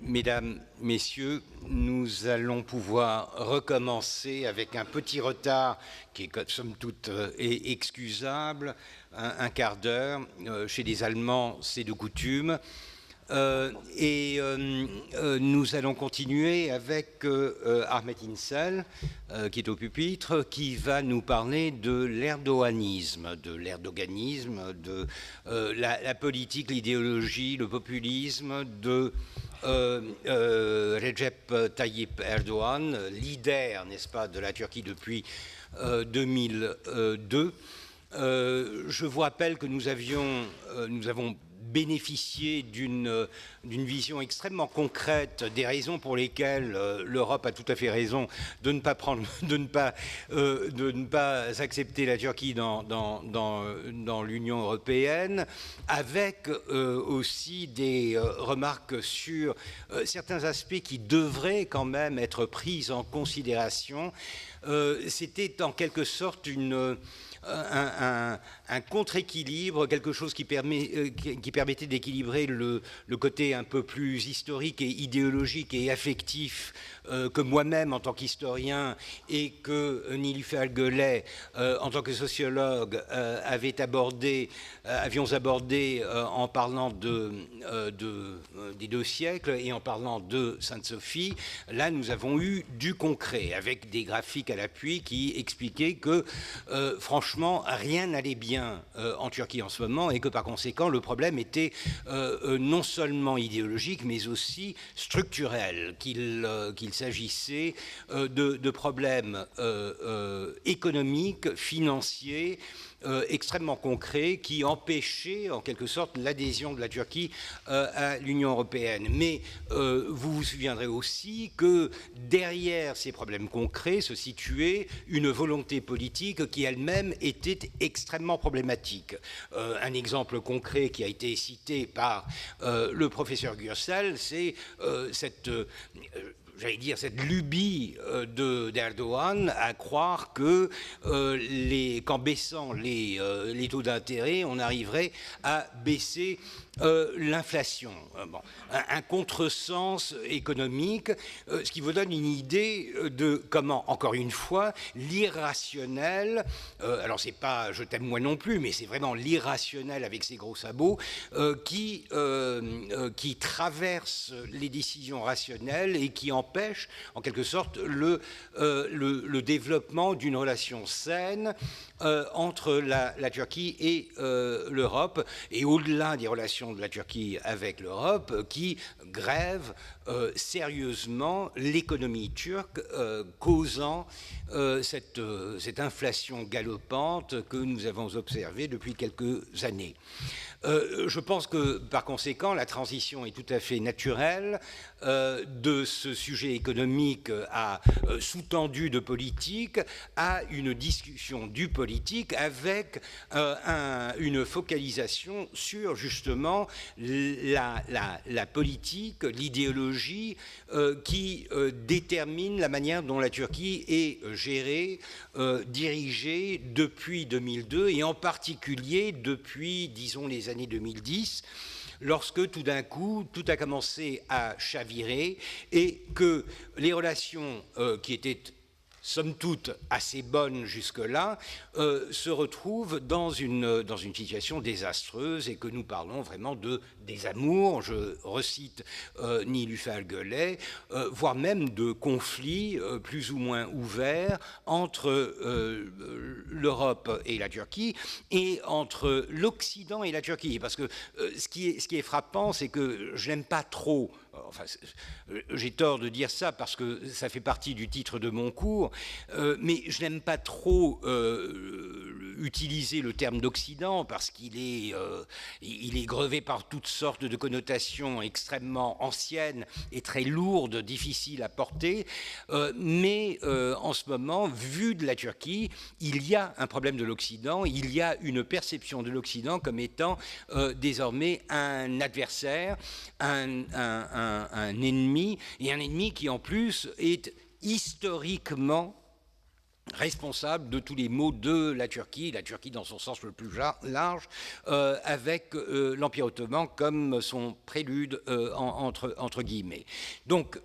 Mesdames, Messieurs, nous allons pouvoir recommencer avec un petit retard qui est somme toute excusable, un quart d'heure. Chez les Allemands, c'est de coutume. Nous allons continuer avec Ahmet İnsel, qui est au pupitre, qui va nous parler de l'erdoganisme, de la politique, l'idéologie, le populisme de Recep Tayyip Erdogan, leader, n'est-ce pas, de la Turquie depuis 2002. Je vous rappelle que nous avons bénéficié d'une vision extrêmement concrète des raisons pour lesquelles l'Europe a tout à fait raison de ne pas accepter la Turquie dans l'Union européenne, avec aussi des remarques sur certains aspects qui devraient quand même être pris en considération. C'était en quelque sorte un contre-équilibre, quelque chose qui permettait d'équilibrer le côté un peu plus historique et idéologique et affectif que moi-même en tant qu'historien et que Nilüfer Göle en tant que sociologue avions abordé en parlant des 2 siècles et en parlant de Sainte-Sophie. Là, nous avons eu du concret avec des graphiques à l'appui qui expliquaient que franchement, rien n'allait bien en Turquie en ce moment et que par conséquent, le problème était non seulement idéologique, mais aussi structurel, qu'il s'agissait de problèmes économiques, financiers, extrêmement concrets qui empêchaient en quelque sorte l'adhésion de la Turquie à l'Union européenne. Mais vous vous souviendrez aussi que derrière ces problèmes concrets se situait une volonté politique qui elle-même était extrêmement problématique. Un exemple concret qui a été cité par le professeur Gürsel, c'est cette lubie d'Erdogan à croire que qu'en baissant les taux d'intérêt, on arriverait à baisser l'inflation. Bon, un contresens économique, ce qui vous donne une idée de comment, encore une fois, l'irrationnel, alors c'est pas je t'aime moi non plus, mais c'est vraiment l'irrationnel avec ses gros sabots, qui traverse les décisions rationnelles et qui empêche en quelque sorte le développement d'une relation saine entre la Turquie et l'Europe, et au-delà des relations de la Turquie avec l'Europe, qui grève sérieusement l'économie turque, causant cette inflation galopante que nous avons observée depuis quelques années. Je pense que, par conséquent, la transition est tout à fait naturelle de ce sujet économique sous-tendu de politique à une discussion du politique avec une focalisation sur, justement, la politique, l'idéologie qui détermine la manière dont la Turquie est gérée, dirigée depuis 2002 et en particulier depuis, disons, les années 2010, lorsque tout d'un coup, tout a commencé à chavirer et que les relations qui étaient somme toute assez bonnes jusque-là, se retrouvent dans une situation désastreuse et que nous parlons vraiment de désamour, je recite Nilüfer Göle, voire même de conflits plus ou moins ouverts entre l'Europe et la Turquie et entre l'Occident et la Turquie. Parce que ce qui est frappant, c'est que je n'aime pas trop, enfin, j'ai tort de dire ça parce que ça fait partie du titre de mon cours, mais je n'aime pas trop utiliser le terme d'Occident parce qu'il est grevé par toutes sortes de connotations extrêmement anciennes et très lourdes, difficiles à porter. Mais en ce moment, vu de la Turquie, il y a un problème de l'Occident, il y a une perception de l'Occident comme étant désormais un adversaire, un ennemi, et un ennemi qui en plus est historiquement responsable de tous les maux de la Turquie dans son sens le plus large, avec l'Empire ottoman comme son prélude entre guillemets. Donc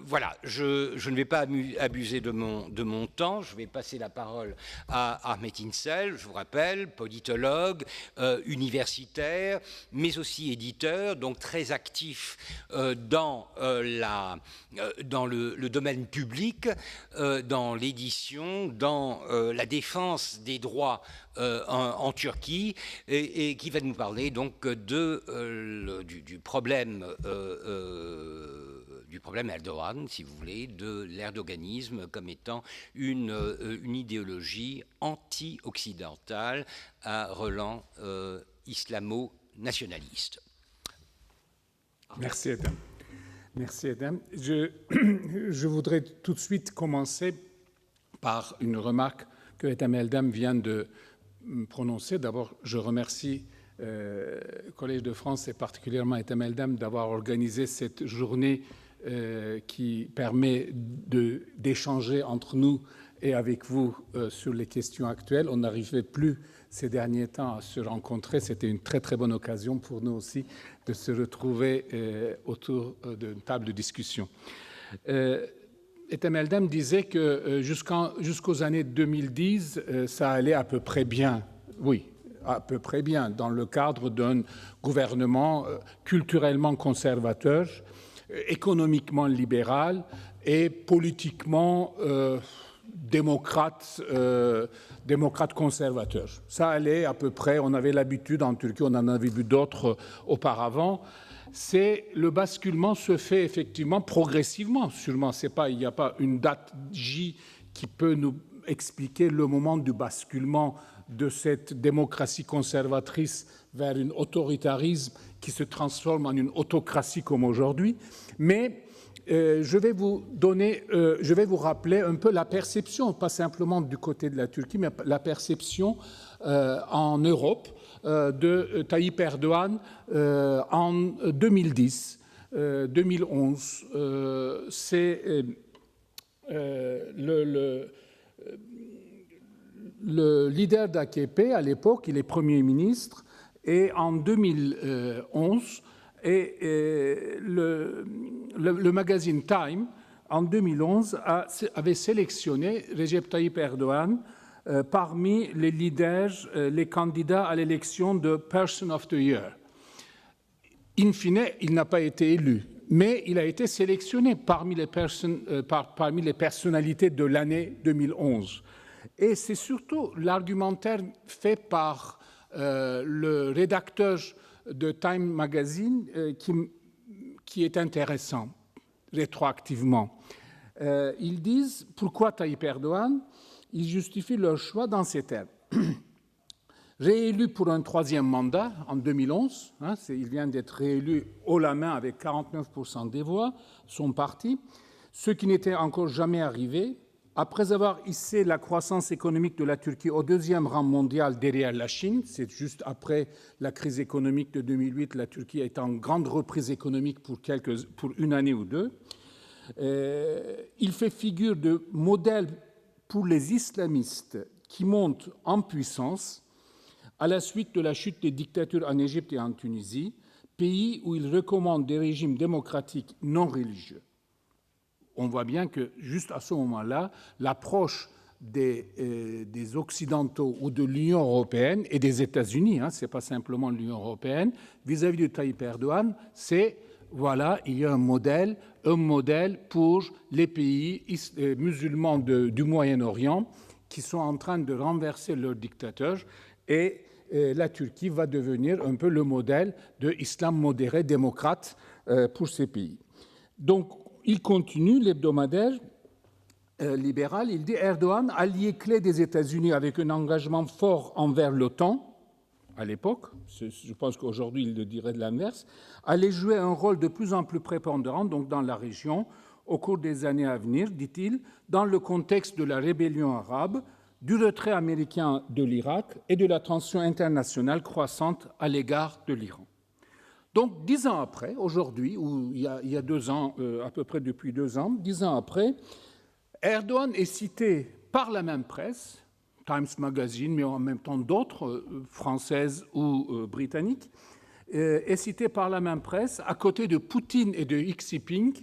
voilà, je ne vais pas abuser de mon temps, je vais passer la parole à Ahmet İnsel, je vous rappelle, politologue, universitaire, mais aussi éditeur, donc très actif dans le domaine public, dans l'édition, dans la défense des droits en Turquie, et qui va nous parler donc du problème Erdogan, si vous voulez, de l'erdoganisme comme étant une idéologie anti-occidentale à relent islamo-nationaliste. Merci Edhem. Merci Edhem. Je voudrais tout de suite commencer par une remarque que Ethem Eldam vient de prononcer. D'abord, je remercie le Collège de France et particulièrement Ethem Eldam d'avoir organisé cette journée qui permet d'échanger entre nous et avec vous sur les questions actuelles. On n'arrivait plus ces derniers temps à se rencontrer. C'était une très très bonne occasion pour nous aussi de se retrouver autour d'une table de discussion. Ethem Eldam disait que jusqu'aux années 2010, ça allait à peu près bien. Oui, à peu près bien, dans le cadre d'un gouvernement culturellement conservateur, économiquement libéral et politiquement démocrate conservateur. Ça allait à peu près, on avait l'habitude en Turquie, on en avait vu d'autres auparavant. Le basculement se fait effectivement progressivement, sûrement. Il n'y a pas une date J qui peut nous expliquer le moment du basculement de cette démocratie conservatrice vers un autoritarisme qui se transforme en une autocratie comme aujourd'hui. Mais je vais vous rappeler un peu la perception, pas simplement du côté de la Turquie, mais la perception en Europe de Tayyip Erdogan en 2010, 2011. C'est le leader d'AKP à l'époque, il est Premier ministre, et en 2011, le magazine Time, en 2011, avait sélectionné Recep Tayyip Erdogan parmi les leaders, les candidats à l'élection de Person of the Year. In fine, il n'a pas été élu, mais il a été sélectionné parmi les personnalités de l'année 2011. Et c'est surtout l'argumentaire fait par le rédacteur de Time Magazine qui est intéressant, rétroactivement. Ils disent pourquoi Tayyip Erdogan. Ils justifient leur choix dans ces termes. Réélu pour un troisième mandat en 2011, il vient d'être réélu haut la main avec 49% des voix, son parti, ce qui n'était encore jamais arrivé. Après avoir hissé la croissance économique de la Turquie au deuxième rang mondial derrière la Chine, c'est juste après la crise économique de 2008, la Turquie est en grande reprise économique pour une année ou deux. Il fait figure de modèle pour les islamistes qui montent en puissance à la suite de la chute des dictatures en Égypte et en Tunisie, pays où il recommande des régimes démocratiques non religieux. On voit bien que, juste à ce moment-là, l'approche des Occidentaux ou de l'Union européenne et des États-Unis, ce n'est pas simplement l'Union européenne, vis-à-vis de Tayyip Erdogan, c'est, voilà, il y a un modèle pour les pays musulmans du Moyen-Orient qui sont en train de renverser leur dictateur et la Turquie va devenir un peu le modèle de l'islam modéré démocrate pour ces pays. Donc, il continue, l'hebdomadaire libéral, il dit Erdogan, allié clé des États-Unis avec un engagement fort envers l'OTAN, à l'époque, je pense qu'aujourd'hui il le dirait de l'inverse, allait jouer un rôle de plus en plus prépondérant donc dans la région au cours des années à venir, dit-il, dans le contexte de la rébellion arabe, du retrait américain de l'Irak et de la tension internationale croissante à l'égard de l'Iran. Donc, 10 ans après, aujourd'hui, ou il y a 2 ans, à peu près depuis 2 ans, 10 ans après, Erdogan est cité par la même presse, Times Magazine, mais en même temps d'autres, françaises ou britanniques, est cité par la même presse, à côté de Poutine et de Xi Jinping,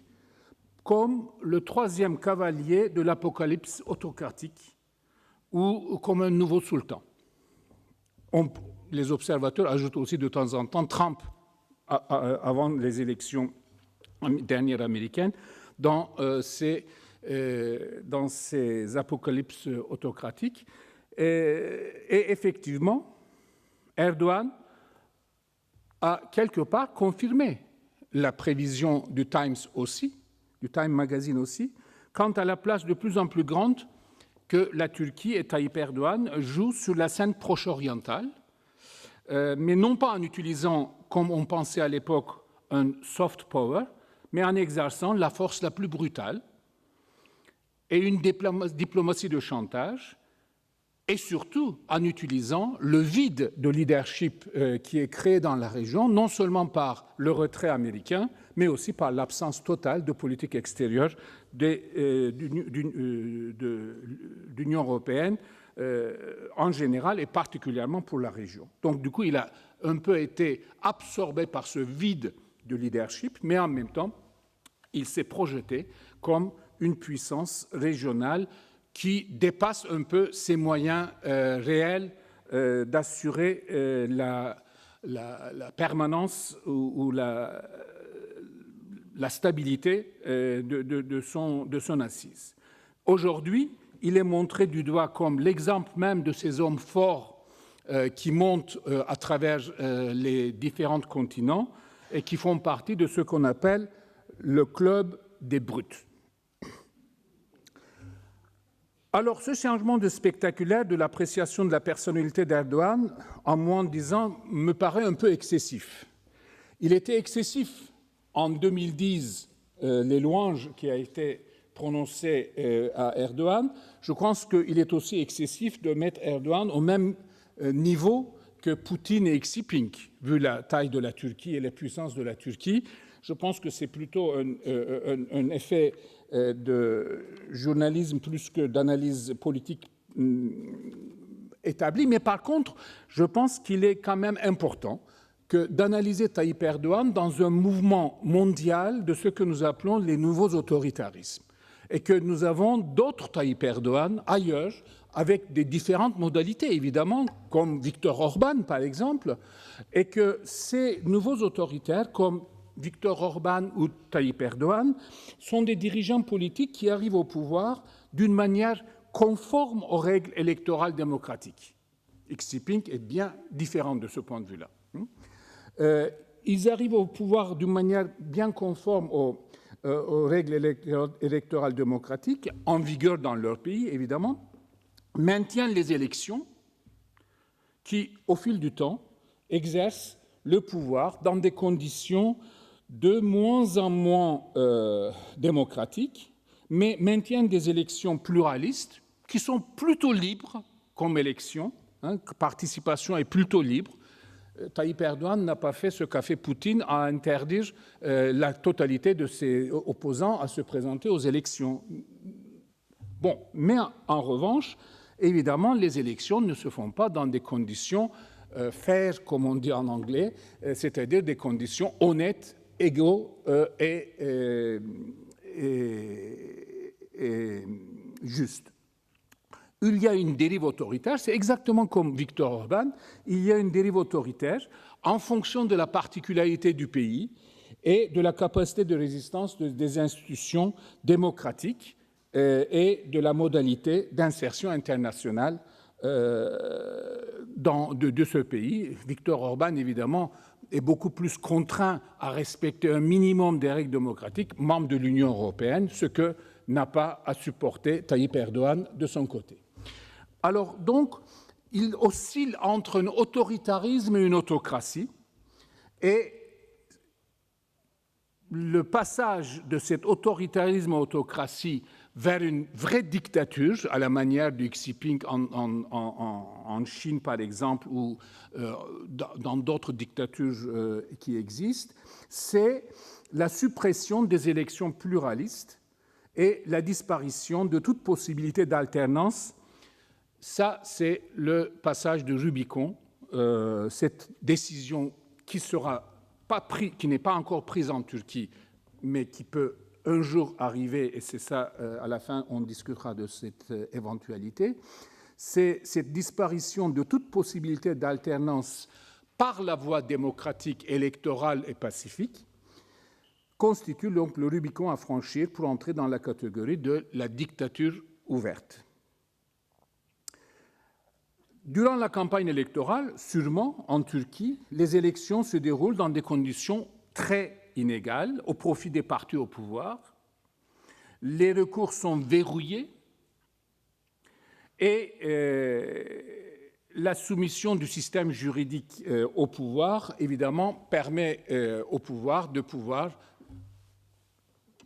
comme le troisième cavalier de l'apocalypse autocratique ou comme un nouveau sultan. Les observateurs ajoutent aussi de temps en temps Trump avant les élections dernières américaines dans ces apocalypses autocratiques. Et effectivement, Erdogan a quelque part confirmé la prévision du Times aussi, du Time Magazine aussi, quant à la place de plus en plus grande que la Turquie et Tayyip Erdogan jouent sur la scène proche-orientale, mais non pas en utilisant, comme on pensait à l'époque, un soft power, mais en exerçant la force la plus brutale et une diplomatie de chantage, et surtout en utilisant le vide de leadership qui est créé dans la région, non seulement par le retrait américain, mais aussi par l'absence totale de politique extérieure de l'Union européenne en général et particulièrement pour la région. Donc du coup, il a un peu été absorbé par ce vide de leadership, mais en même temps, il s'est projeté comme une puissance régionale qui dépasse un peu ses moyens réels d'assurer la permanence ou la stabilité de son assise. Aujourd'hui, il est montré du doigt comme l'exemple même de ces hommes forts qui montent à travers les différents continents et qui font partie de ce qu'on appelle le club des brutes. Alors, ce changement de spectaculaire de l'appréciation de la personnalité d'Erdogan en moins de 10 ans me paraît un peu excessif. Il était excessif en 2010, les louanges qui a été prononcées à Erdogan. Je pense qu'il est aussi excessif de mettre Erdogan au même niveau que Poutine et Xi Jinping, vu la taille de la Turquie et les puissances de la Turquie. Je pense que c'est plutôt un effet de journalisme plus que d'analyse politique établie. Mais par contre, je pense qu'il est quand même important que d'analyser Tayyip Erdogan dans un mouvement mondial de ce que nous appelons les nouveaux autoritarismes. Et que nous avons d'autres Tayyip Erdogan ailleurs, avec des différentes modalités, évidemment, comme Viktor Orban, par exemple, et que ces nouveaux autoritaires, comme Viktor Orban ou Tayyip Erdogan, sont des dirigeants politiques qui arrivent au pouvoir d'une manière conforme aux règles électorales démocratiques. Xi Jinping est bien différent de ce point de vue-là. Ils arrivent au pouvoir d'une manière bien conforme aux règles électorales démocratiques, en vigueur dans leur pays, évidemment, maintiennent les élections qui, au fil du temps, exercent le pouvoir dans des conditions de moins en moins démocratiques, mais maintiennent des élections pluralistes qui sont plutôt libres comme élections, participation est plutôt libre. Tayyip Erdogan n'a pas fait ce qu'a fait Poutine à interdire la totalité de ses opposants à se présenter aux élections. Bon, mais en revanche, évidemment, les élections ne se font pas dans des conditions fair, comme on dit en anglais, c'est-à-dire des conditions honnêtes, égaux et justes. Il y a une dérive autoritaire, c'est exactement comme Viktor Orban, il y a une dérive autoritaire en fonction de la particularité du pays et de la capacité de résistance des institutions démocratiques et de la modalité d'insertion internationale de ce pays. Viktor Orban, évidemment, est beaucoup plus contraint à respecter un minimum des règles démocratiques, membre de l'Union européenne, ce que n'a pas à supporter Tayyip Erdogan de son côté. Alors donc, il oscille entre un autoritarisme et une autocratie, et le passage de cet autoritarisme à autocratie vers une vraie dictature, à la manière du Xi Jinping en Chine, par exemple, ou dans d'autres dictatures qui existent, c'est la suppression des élections pluralistes et la disparition de toute possibilité d'alternance. Ça, c'est le passage de Rubicon, cette décision qui n'est pas encore prise en Turquie, mais qui peut un jour arriver, et c'est ça, à la fin, on discutera de cette éventualité. C'est cette disparition de toute possibilité d'alternance par la voie démocratique, électorale et pacifique, constitue donc le Rubicon à franchir pour entrer dans la catégorie de la dictature ouverte. Durant la campagne électorale, sûrement, en Turquie, les élections se déroulent dans des conditions très inégales au profit des partis au pouvoir. Les recours sont verrouillés et la soumission du système juridique au pouvoir, évidemment, permet au pouvoir de pouvoir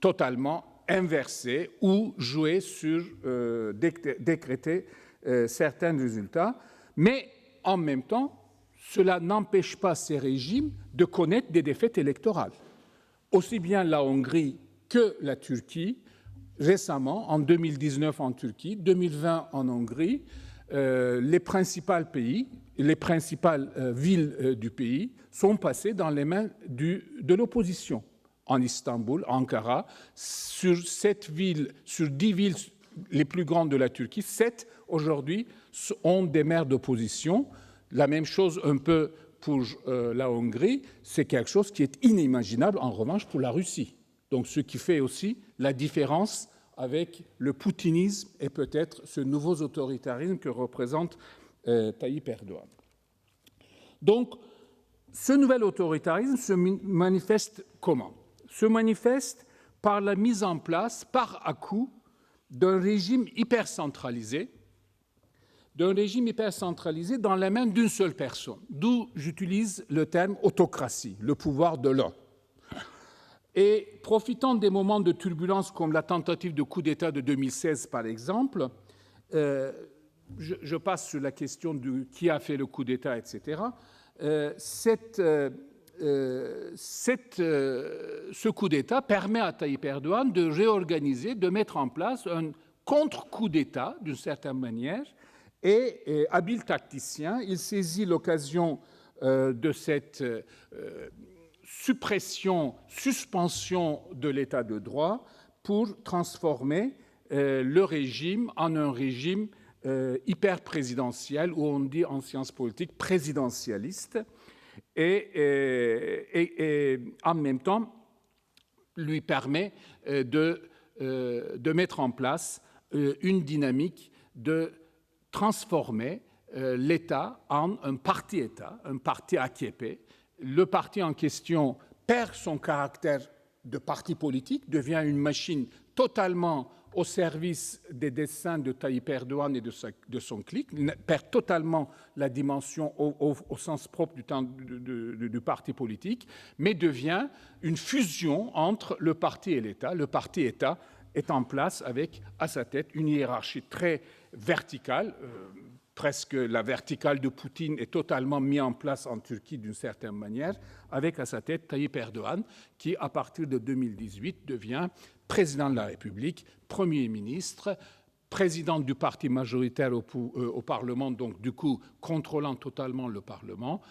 totalement inverser ou jouer sur, décréter certains résultats, mais en même temps, cela n'empêche pas ces régimes de connaître des défaites électorales. Aussi bien la Hongrie que la Turquie, récemment, en 2019 en Turquie, 2020 en Hongrie, les principaux pays, les principales villes du pays sont passées dans les mains de l'opposition. En Istanbul, Ankara, sur 10 villes les plus grandes de la Turquie, 7 aujourd'hui ont des maires d'opposition. La même chose un peu pour la Hongrie, c'est quelque chose qui est inimaginable en revanche pour la Russie. Donc ce qui fait aussi la différence avec le poutinisme et peut-être ce nouveau autoritarisme que représente Tayyip Erdogan. Donc ce nouvel autoritarisme se manifeste comment? Se manifeste par la mise en place, par à-coup, d'un régime hyper centralisé dans les mains d'une seule personne, d'où j'utilise le terme autocratie, le pouvoir de l'un. Et profitant des moments de turbulence comme la tentative de coup d'État de 2016, par exemple, je passe sur la question de qui a fait le coup d'État, etc. Ce coup d'État permet à Tayyip Erdogan de réorganiser, de mettre en place un contre-coup d'État, d'une certaine manière, et habile tacticien, il saisit l'occasion de cette suspension de l'état de droit pour transformer le régime en un régime hyper présidentiel, ou on dit en sciences politiques présidentialiste, et en même temps lui permet de mettre en place une dynamique de transformer l'État en un parti-État, un parti AKP. Le parti en question perd son caractère de parti politique, devient une machine totalement au service des desseins de Tayyip Erdogan et de son clique, perd totalement la dimension au sens propre du parti politique, mais devient une fusion entre le parti et l'État. Le parti-État est en place avec, à sa tête, une hiérarchie très verticale, presque la verticale de Poutine est totalement mise en place en Turquie d'une certaine manière, avec à sa tête Tayyip Erdogan, qui à partir de 2018 devient président de la République, Premier ministre, président du parti majoritaire au Parlement, donc du coup contrôlant totalement le Parlement,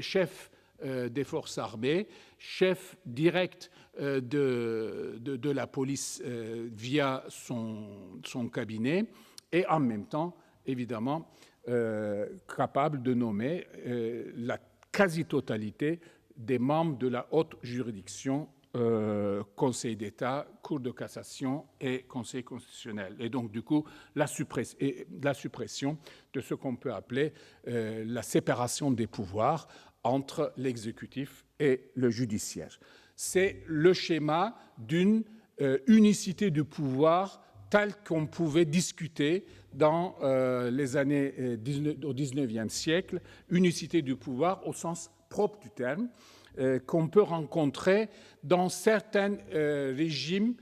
chef des forces armées, chef direct de la police via son cabinet, et en même temps, évidemment, capable de nommer la quasi-totalité des membres de la haute juridiction, Conseil d'État, Cour de cassation et Conseil constitutionnel. Et donc, du coup, la suppression de ce qu'on peut appeler la séparation des pouvoirs entre l'exécutif et le judiciaire. C'est le schéma d'une unicité du pouvoir tel qu'on pouvait discuter dans les années au XIXe siècle, unicité du pouvoir au sens propre du terme, qu'on peut rencontrer dans certains régimes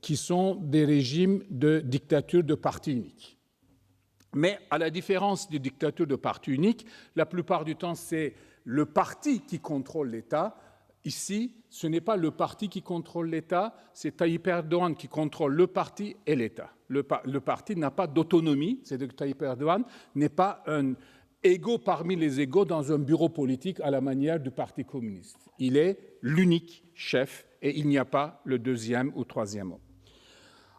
qui sont des régimes de dictature de parti unique. Mais à la différence des dictatures de parti unique, la plupart du temps, c'est le parti qui contrôle l'État Ici, ce n'est pas le parti qui contrôle l'État, c'est Tayyip Erdogan qui contrôle le parti et l'État. Le parti n'a pas d'autonomie, c'est-à-dire que Tayyip Erdogan n'est pas un égaux parmi les égaux dans un bureau politique à la manière du Parti communiste. Il est l'unique chef et il n'y a pas le deuxième ou troisième homme.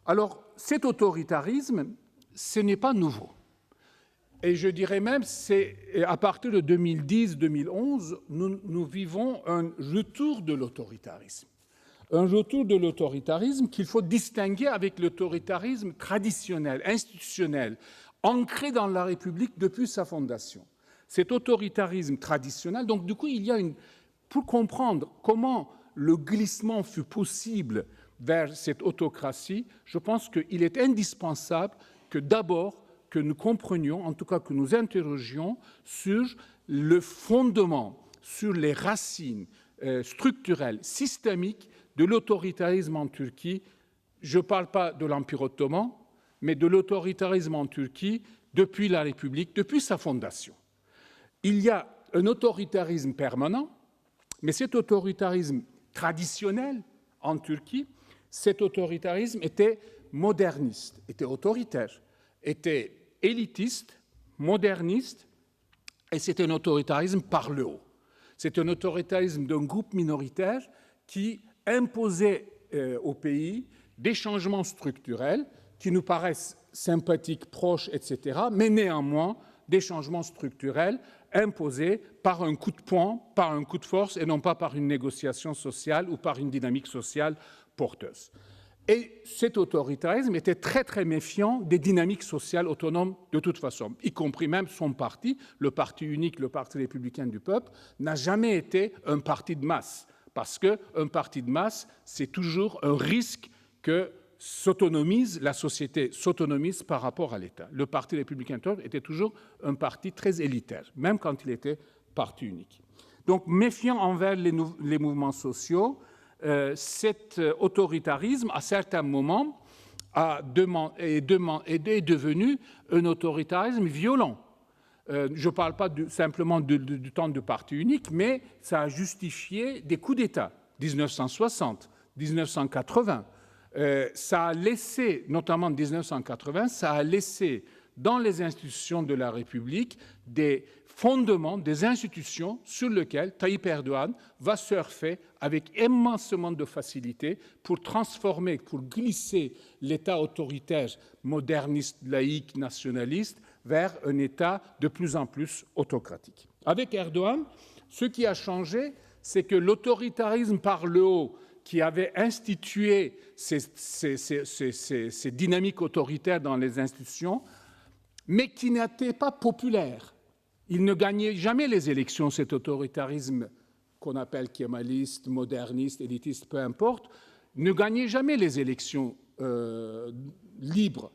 Alors, cet autoritarisme, ce n'est pas nouveau. Et je dirais même, c'est à partir de 2010-2011, nous vivons un retour de l'autoritarisme. Un retour de l'autoritarisme qu'il faut distinguer avec l'autoritarisme traditionnel, institutionnel, ancré dans la République depuis sa fondation. Cet autoritarisme traditionnel, donc du coup, pour comprendre comment le glissement fut possible vers cette autocratie, je pense qu'il est indispensable que d'abord, que nous comprenions, en tout cas que nous interrogions sur le fondement, sur les racines structurelles, systémiques de l'autoritarisme en Turquie. Je ne parle pas de l'Empire ottoman, mais de l'autoritarisme en Turquie depuis la République, depuis sa fondation. Il y a un autoritarisme permanent, mais cet autoritarisme traditionnel en Turquie, cet autoritarisme était moderniste, était autoritaire, était élitiste, moderniste, et c'est un autoritarisme par le haut. C'est un autoritarisme d'un groupe minoritaire qui imposait au pays des changements structurels qui nous paraissent sympathiques, proches, etc., mais néanmoins des changements structurels imposés par un coup de poing, par un coup de force, et non pas par une négociation sociale ou par une dynamique sociale porteuse. Et cet autoritarisme était très, très méfiant des dynamiques sociales autonomes de toute façon, y compris même son parti, le parti unique, le Parti républicain du peuple, n'a jamais été un parti de masse, parce qu'un parti de masse, c'est toujours un risque que la société s'autonomise par rapport à l'État. Le Parti républicain du peuple était toujours un parti très élitaire, même quand il était parti unique. Donc, méfiant envers les mouvements sociaux, cet autoritarisme, à certains moments, est devenu un autoritarisme violent. Je ne parle pas simplement du temps du parti unique, mais ça a justifié des coups d'État, 1960, 1980. Ça a laissé, notamment en 1980, ça a laissé dans les institutions de la République des fondements, des institutions sur lesquelles Tayyip Erdogan va surfer avec immensément de facilité pour transformer, pour glisser l'État autoritaire, moderniste, laïque, nationaliste, vers un État de plus en plus autocratique. Avec Erdogan, ce qui a changé, c'est que l'autoritarisme par le haut, qui avait institué ces dynamiques autoritaires dans les institutions, mais qui n'était pas populaire. Il ne gagnait jamais les élections, cet autoritarisme qu'on appelle kémaliste, moderniste, élitiste, peu importe, ne gagnait jamais les élections libres.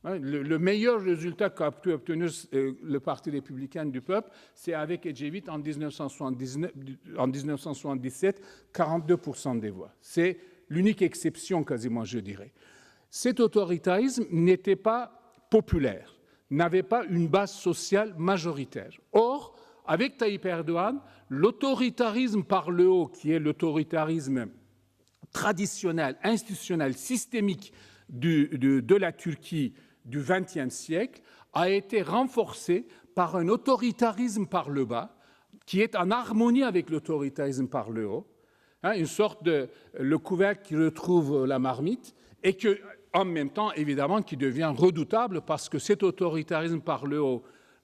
Le meilleur résultat qu'a pu obtenir le Parti républicain du peuple, c'est avec Ecevit en 1977, 42% des voix. C'est l'unique exception quasiment, je dirais. Cet autoritarisme n'était pas populaire, n'avait pas une base sociale majoritaire. Or, avec Tayyip Erdogan, l'autoritarisme par le haut, qui est l'autoritarisme traditionnel, institutionnel, systémique de la Turquie du XXe siècle, a été renforcé par un autoritarisme par le bas, qui est en harmonie avec l'autoritarisme par le haut, une sorte de le couvercle qui retrouve la marmite, et que, en même temps, évidemment, qui devient redoutable parce que cet autoritarisme par le haut,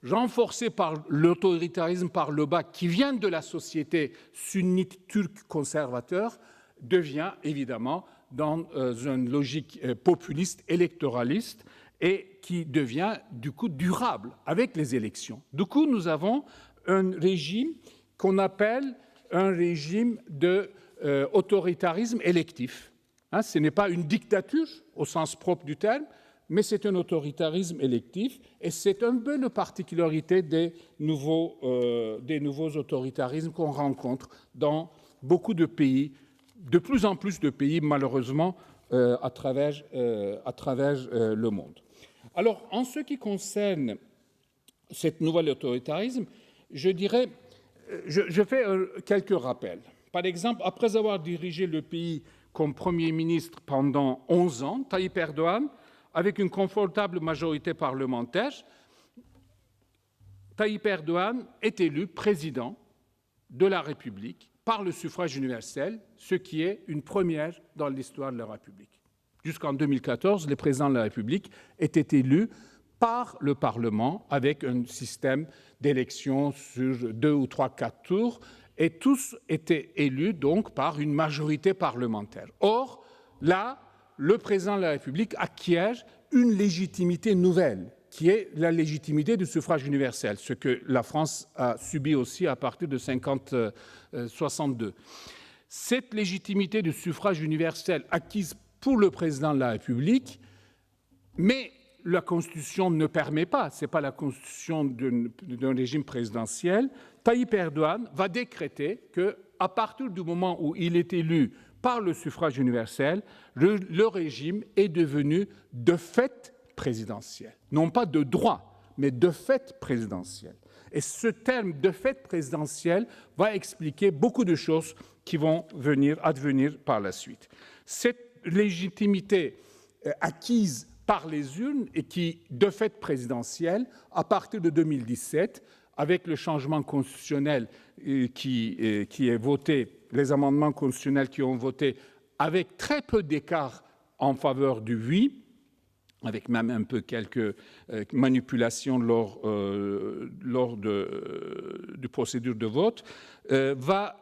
renforcé par l'autoritarisme par le bas, qui vient de la société sunnite turque conservateur, devient évidemment dans une logique populiste, électoraliste, et qui devient du coup durable avec les élections. Du coup, nous avons un régime qu'on appelle un régime d'autoritarisme électif. Ce n'est pas une dictature au sens propre du terme, mais c'est un autoritarisme électif, et c'est un peu la particularité des nouveaux autoritarismes qu'on rencontre dans beaucoup de pays, de plus en plus de pays, malheureusement, à travers le monde. Alors, en ce qui concerne cet nouvel autoritarisme, je dirais, je fais quelques rappels. Par exemple, après avoir dirigé le pays comme Premier ministre pendant 11 ans, Tayyip Erdogan, avec une confortable majorité parlementaire, Tayyip Erdogan est élu président de la République par le suffrage universel, ce qui est une première dans l'histoire de la République. Jusqu'en 2014, les présidents de la République étaient élus par le Parlement avec un système d'élection sur 2 ou 3, 4 tours, et tous étaient élus donc par une majorité parlementaire. Or, là, le président de la République acquiert une légitimité nouvelle, qui est la légitimité du suffrage universel, ce que la France a subi aussi à partir de 1962. Cette légitimité du suffrage universel acquise pour le président de la République, mais la Constitution ne permet pas, ce n'est pas la Constitution d'un régime présidentiel, Tayyip Erdogan va décréter qu'à partir du moment où il est élu par le suffrage universel, le régime est devenu de fait présidentiel. Non pas de droit, mais de fait présidentiel. Et ce terme de fait présidentiel va expliquer beaucoup de choses qui vont advenir par la suite. Cette légitimité acquise par les urnes et qui, de fait présidentielle, à partir de 2017, avec le changement constitutionnel qui est voté, les amendements constitutionnels qui ont voté avec très peu d'écart en faveur du oui, avec même un peu quelques manipulations lors de procédure de vote, va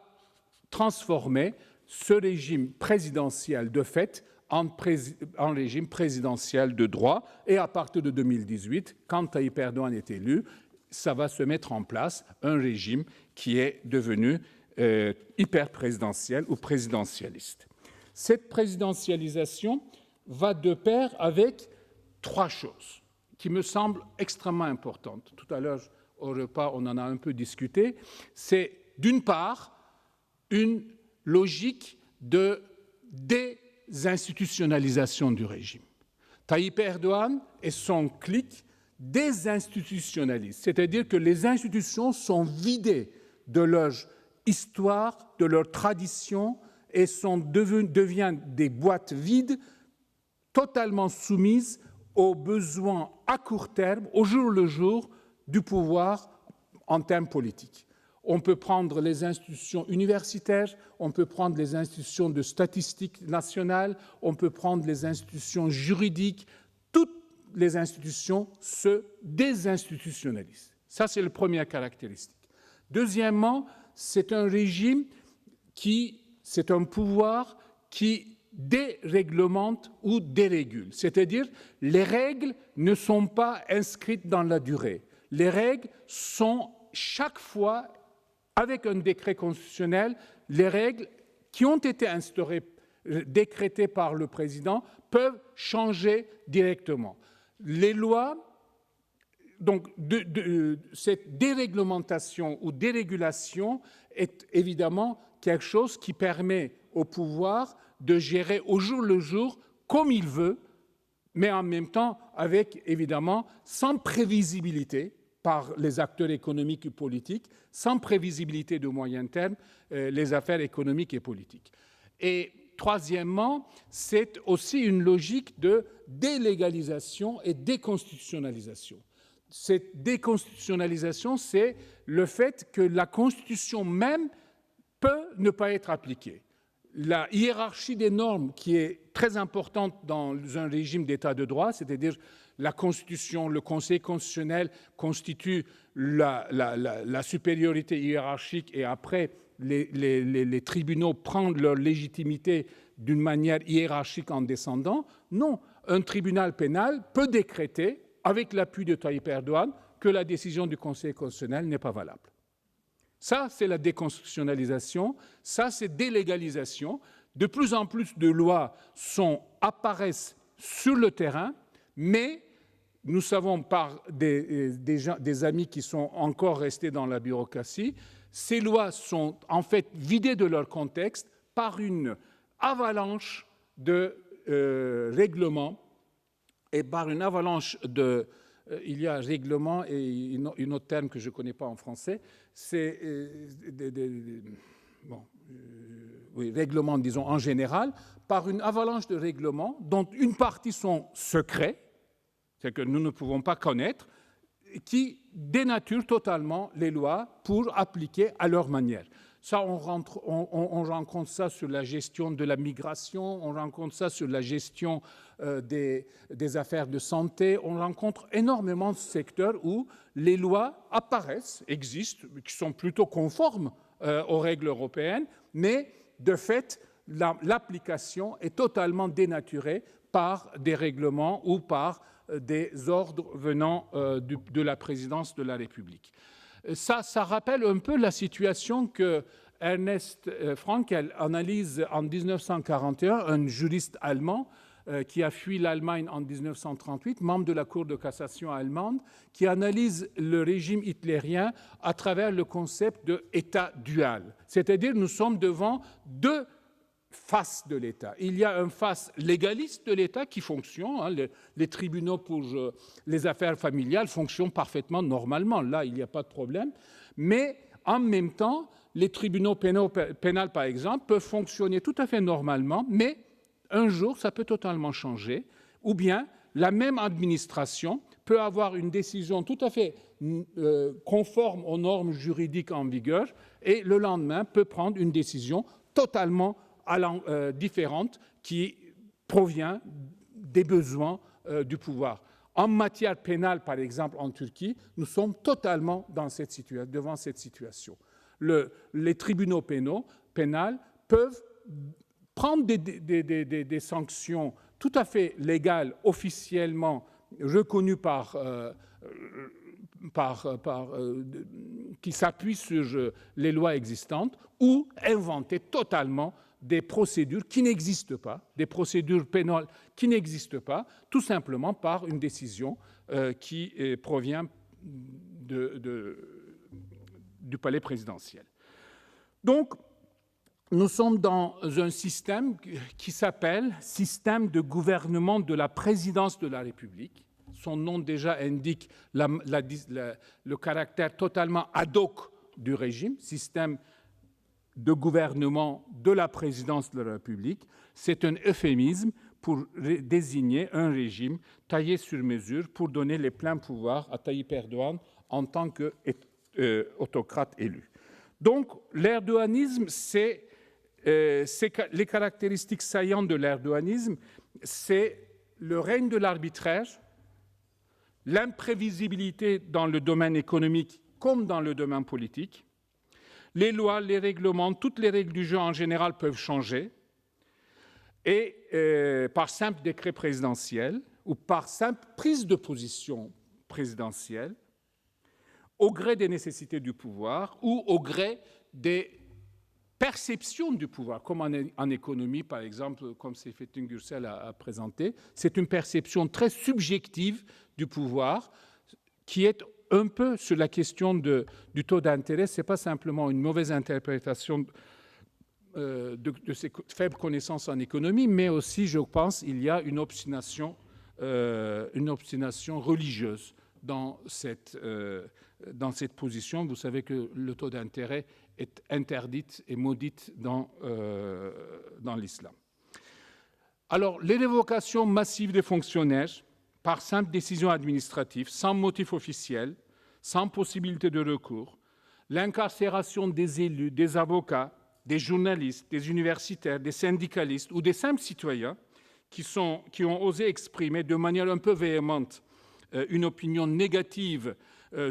transformer ce régime présidentiel de fait en régime présidentiel de droit. Et à partir de 2018, quand Tayyip Erdogan est élu, ça va se mettre en place un régime qui est devenu hyper présidentiel ou présidentialiste. Cette présidentialisation va de pair avec 3 choses qui me semblent extrêmement importantes. Tout à l'heure, au repas, on en a un peu discuté. C'est d'une part une logique de désinstitutionnalisation du régime. Tayyip Erdogan et son clique désinstitutionnalisent, c'est-à-dire que les institutions sont vidées de leur histoire, de leur tradition, et deviennent des boîtes vides totalement soumises aux besoins à court terme, au jour le jour, du pouvoir en termes politiques. On peut prendre les institutions universitaires, on peut prendre les institutions de statistiques nationales, on peut prendre les institutions juridiques. Toutes les institutions se désinstitutionnalisent. Ça, c'est la première caractéristique. Deuxièmement, c'est un régime c'est un pouvoir qui déréglemente ou dérégule. C'est-à-dire, les règles ne sont pas inscrites dans la durée. Les règles sont chaque fois, avec un décret constitutionnel, les règles qui ont été décrétées par le président peuvent changer directement. Les lois, donc cette déréglementation ou dérégulation est évidemment quelque chose qui permet au pouvoir de gérer au jour le jour comme il veut, mais en même temps avec, évidemment, sans prévisibilité par les acteurs économiques et politiques, sans prévisibilité de moyen terme, les affaires économiques et politiques. Et troisièmement, c'est aussi une logique de délégalisation et déconstitutionnalisation. Cette déconstitutionnalisation, c'est le fait que la Constitution même peut ne pas être appliquée. La hiérarchie des normes qui est très importante dans un régime d'état de droit, c'est-à-dire la Constitution, le Conseil constitutionnel constitue la supériorité hiérarchique et après les tribunaux prennent leur légitimité d'une manière hiérarchique en descendant. Non, un tribunal pénal peut décréter, avec l'appui de Tayyip Erdogan, que la décision du Conseil constitutionnel n'est pas valable. Ça, c'est la déconstitutionnalisation, ça, c'est délégalisation. De plus en plus de lois apparaissent sur le terrain, mais nous savons par des amis qui sont encore restés dans la bureaucratie, ces lois sont en fait vidées de leur contexte par une avalanche de règlements et par une avalanche il y a règlement et un autre terme que je ne connais pas en français, c'est règlements, disons, en général, par une avalanche de règlements dont une partie sont secrets, c'est que nous ne pouvons pas connaître, qui dénaturent totalement les lois pour appliquer à leur manière. Ça, on rencontre ça sur la gestion de la migration, on rencontre ça sur la gestion des affaires de santé, on rencontre énormément de secteurs où les lois apparaissent, existent, qui sont plutôt conformes aux règles européennes, mais de fait, l'application est totalement dénaturée par des règlements ou par des ordres venant de la présidence de la République. Ça rappelle un peu la situation que Ernst Fraenkel analyse en 1941, un juriste allemand qui a fui l'Allemagne en 1938, membre de la Cour de cassation allemande, qui analyse le régime hitlérien à travers le concept d'État dual. C'est-à-dire nous sommes devant deux face de l'État. Il y a une face légaliste de l'État qui fonctionne. Les tribunaux pour les affaires familiales fonctionnent parfaitement normalement. Là, il n'y a pas de problème. Mais en même temps, les tribunaux pénaux, par exemple, peuvent fonctionner tout à fait normalement, mais un jour, ça peut totalement changer. Ou bien, la même administration peut avoir une décision tout à fait conforme aux normes juridiques en vigueur et le lendemain peut prendre une décision totalement différente qui provient des besoins du pouvoir. En matière pénale, par exemple, en Turquie, nous sommes totalement devant cette situation. Les tribunaux pénaux peuvent prendre des sanctions tout à fait légales, officiellement reconnues qui s'appuient sur les lois existantes, ou inventer totalement des procédures qui n'existent pas, des procédures pénales qui n'existent pas, tout simplement par une décision qui provient du palais présidentiel. Donc, nous sommes dans un système qui s'appelle « système de gouvernement de la présidence de la République ». Son nom déjà indique le caractère totalement ad hoc du régime, système de gouvernement de la présidence de la République. C'est un euphémisme pour désigner un régime taillé sur mesure pour donner les pleins pouvoirs à Tayyip Erdogan en tant qu'autocrate élu. Donc, l'erdouanisme, les caractéristiques saillantes de l'erdouanisme, c'est le règne de l'arbitraire, l'imprévisibilité dans le domaine économique comme dans le domaine politique. Les lois, les règlements, toutes les règles du jeu en général peuvent changer et par simple décret présidentiel ou par simple prise de position présidentielle au gré des nécessités du pouvoir ou au gré des perception du pouvoir, comme en économie, par exemple, comme Seyfettin Gürsel a présenté. C'est une perception très subjective du pouvoir qui est un peu sur la question du taux d'intérêt. Ce n'est pas simplement une mauvaise interprétation de ses faibles connaissances en économie, mais aussi, je pense, il y a une obstination religieuse dans cette position. Vous savez que le taux d'intérêt est interdite et maudite dans l'islam. Alors, les révocations massives des fonctionnaires par simple décision administrative, sans motif officiel, sans possibilité de recours, l'incarcération des élus, des avocats, des journalistes, des universitaires, des syndicalistes ou des simples citoyens qui ont osé exprimer de manière un peu véhémente une opinion négative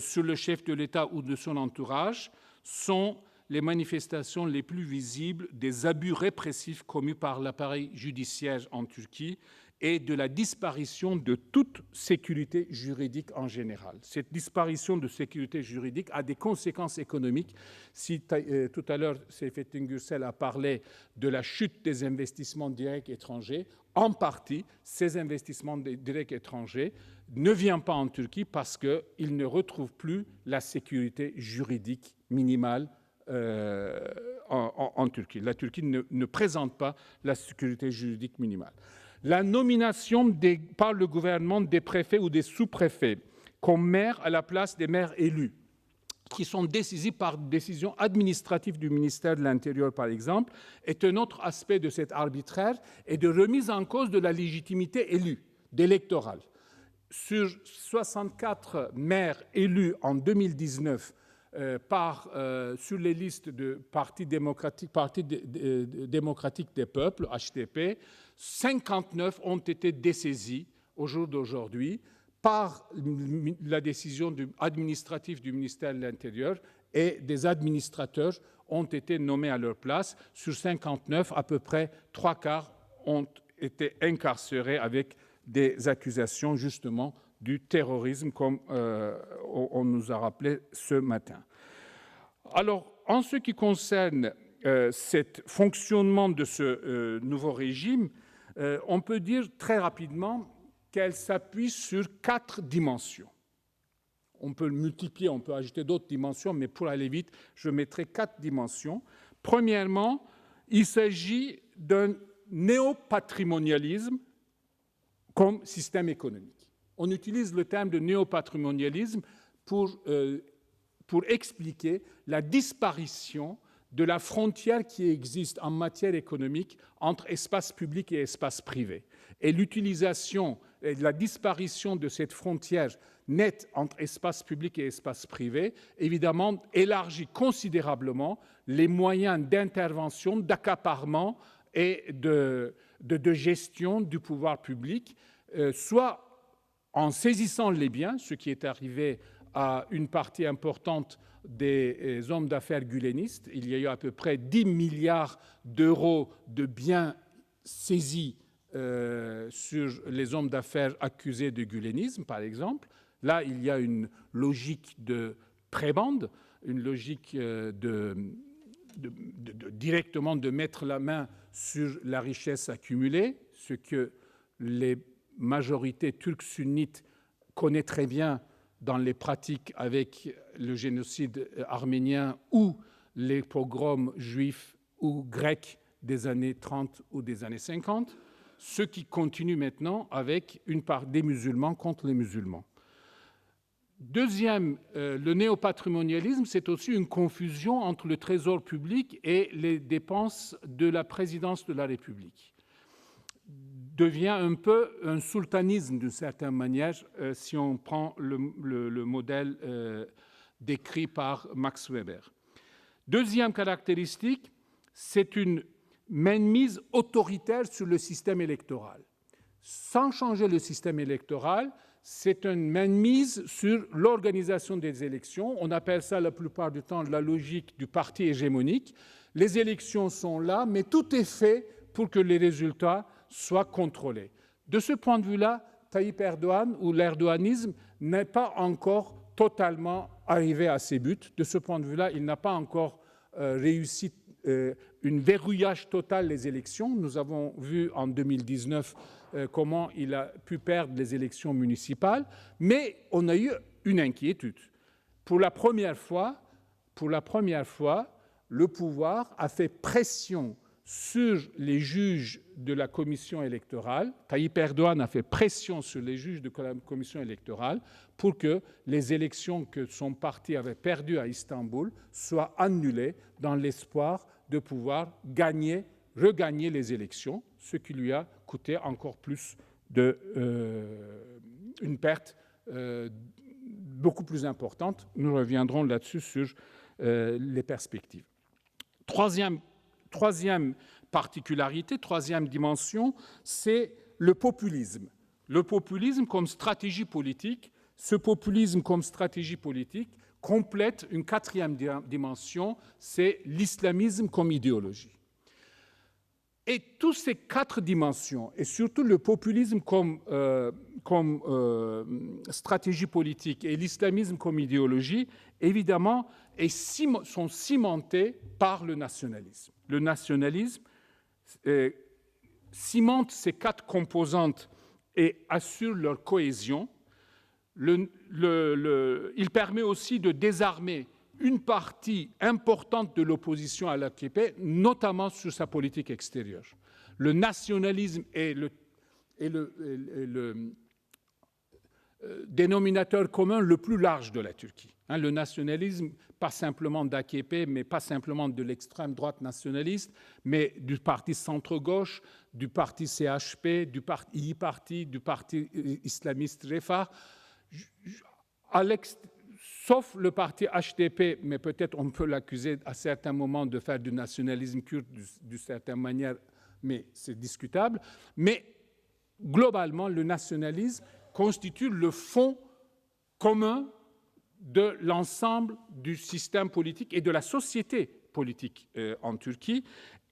sur le chef de l'État ou de son entourage sont les manifestations les plus visibles des abus répressifs commis par l'appareil judiciaire en Turquie et de la disparition de toute sécurité juridique en général. Cette disparition de sécurité juridique a des conséquences économiques. Si tout à l'heure, Seyfettin Gürsel a parlé de la chute des investissements directs étrangers, en partie, ces investissements directs étrangers ne viennent pas en Turquie parce qu'ils ne retrouvent plus la sécurité juridique minimale en Turquie. La Turquie ne présente pas la sécurité juridique minimale. La nomination par le gouvernement des préfets ou des sous-préfets comme maires à la place des maires élus qui sont décisifs par décision administrative du ministère de l'Intérieur, par exemple, est un autre aspect de cet arbitraire et de remise en cause de la légitimité élue, d'électorale. Sur 64 maires élus en 2019 sur les listes de Parti démocratique des peuples, HDP, 59 ont été dessaisis au jour d'aujourd'hui par la décision administrative du ministère de l'Intérieur, et des administrateurs ont été nommés à leur place. Sur 59, à peu près 3/4 ont été incarcérés avec des accusations justement du terrorisme, comme on nous a rappelé ce matin. Alors, en ce qui concerne ce fonctionnement de ce nouveau régime, on peut dire très rapidement qu'elle s'appuie sur 4 dimensions. On peut le multiplier, on peut ajouter d'autres dimensions, mais pour aller vite, je mettrai 4 dimensions. Premièrement, il s'agit d'un néopatrimonialisme comme système économique. On utilise le terme de néopatrimonialisme pour expliquer la disparition de la frontière qui existe en matière économique entre espace public et espace privé. Et l'utilisation et la disparition de cette frontière nette entre espace public et espace privé, évidemment, élargit considérablement les moyens d'intervention, d'accaparement et de gestion du pouvoir public, soit en saisissant les biens, ce qui est arrivé à une partie importante des hommes d'affaires gulenistes. Il y a eu à peu près 10 milliards d'euros de biens saisis sur les hommes d'affaires accusés de gulenisme, par exemple. Là, il y a une logique de prébende, une logique directement de mettre la main sur la richesse accumulée, ce que les majorités turques sunnites connaissent très bien dans les pratiques avec le génocide arménien ou les pogroms juifs ou grecs des années 30 ou des années 50, ce qui continue maintenant avec une part des musulmans contre les musulmans. Deuxième, le néopatrimonialisme, c'est aussi une confusion entre le trésor public et les dépenses de la présidence de la République. Devient un peu un sultanisme d'une certaine manière si on prend le modèle décrit par Max Weber. Deuxième caractéristique, c'est une mainmise autoritaire sur le système électoral. Sans changer le système électoral, c'est une mainmise sur l'organisation des élections. On appelle ça la plupart du temps la logique du parti hégémonique. Les élections sont là, mais tout est fait pour que les résultats soient contrôlés. De ce point de vue-là, Tayyip Erdogan ou l'erdouanisme n'est pas encore totalement arrivé à ses buts. De ce point de vue-là, il n'a pas encore réussi un verrouillage total des élections. Nous avons vu en 2019 comment il a pu perdre les élections municipales, mais on a eu une inquiétude. Pour la première fois, le pouvoir a fait pression sur les juges de la commission électorale. Tayyip Erdogan a fait pression sur les juges de la commission électorale pour que les élections que son parti avait perdues à Istanbul soient annulées dans l'espoir de pouvoir regagner les élections, ce qui lui a coûté encore plus une perte beaucoup plus importante. Nous reviendrons là-dessus sur les perspectives. Troisième particularité, troisième dimension, c'est le populisme. Le populisme comme stratégie politique. Ce populisme comme stratégie politique complète une quatrième dimension, c'est l'islamisme comme idéologie. Et toutes ces 4 dimensions, et surtout le populisme comme stratégie politique et l'islamisme comme idéologie, évidemment, sont cimentés par le nationalisme. Le nationalisme cimente ces 4 composantes et assure leur cohésion. Il permet aussi de désarmer une partie importante de l'opposition à l'AKP, notamment sur sa politique extérieure. Le nationalisme et dénominateur commun le plus large de la Turquie. Le nationalisme, pas simplement d'AKP, mais pas simplement de l'extrême droite nationaliste, mais du parti centre-gauche, du parti CHP, du parti İYİ Parti, du parti islamiste Refah, sauf le parti HDP, mais peut-être on peut l'accuser à certains moments de faire du nationalisme kurde d'une certaine manière, mais c'est discutable. Mais globalement, le nationalisme constitue le fond commun de l'ensemble du système politique et de la société politique en Turquie.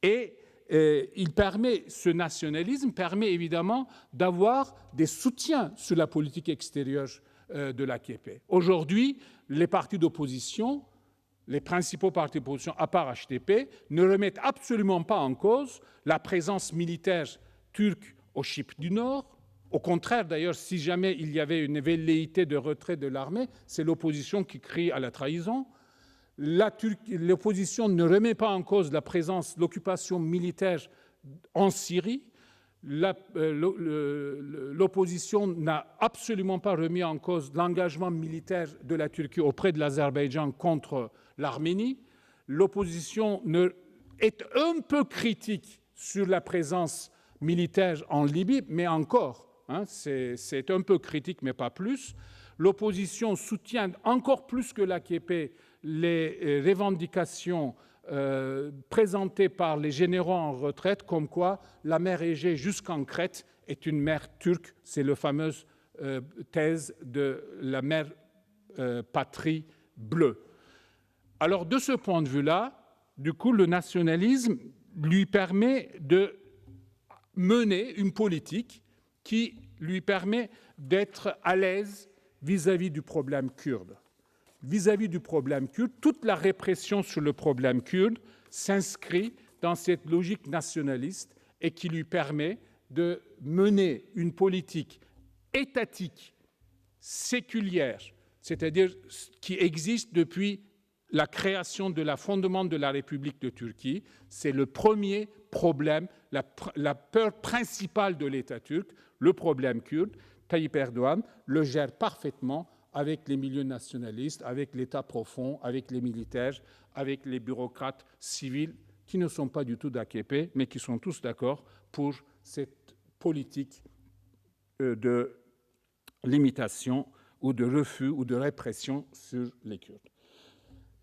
Et ce nationalisme permet évidemment d'avoir des soutiens sur la politique extérieure de l'AKP. Aujourd'hui, les partis d'opposition, les principaux partis d'opposition, à part HDP, ne remettent absolument pas en cause la présence militaire turque au Chypre du Nord. Au contraire, d'ailleurs, si jamais il y avait une velléité de retrait de l'armée, c'est l'opposition qui crie à la trahison. L'opposition ne remet pas en cause l'occupation militaire en Syrie. L'opposition n'a absolument pas remis en cause l'engagement militaire de la Turquie auprès de l'Azerbaïdjan contre l'Arménie. L'opposition est un peu critique sur la présence militaire en Libye, mais encore, c'est un peu critique, mais pas plus. L'opposition soutient encore plus que l'AKP les revendications présentées par les généraux en retraite, comme quoi la mer Égée jusqu'en Crète est une mer turque. C'est la fameuse thèse de la mer patrie bleue. Alors, de ce point de vue-là, du coup, le nationalisme lui permet de mener une politique qui lui permet d'être à l'aise vis-à-vis du problème kurde. Vis-à-vis du problème kurde, toute la répression sur le problème kurde s'inscrit dans cette logique nationaliste et qui lui permet de mener une politique étatique, séculière, c'est-à-dire qui existe depuis la création de la fondement de la République de Turquie. C'est le premier problème, la peur principale de l'État turc, le problème kurde. Tayyip Erdogan le gère parfaitement avec les milieux nationalistes, avec l'État profond, avec les militaires, avec les bureaucrates civils qui ne sont pas du tout d'AKP, mais qui sont tous d'accord pour cette politique de limitation ou de refus ou de répression sur les Kurdes.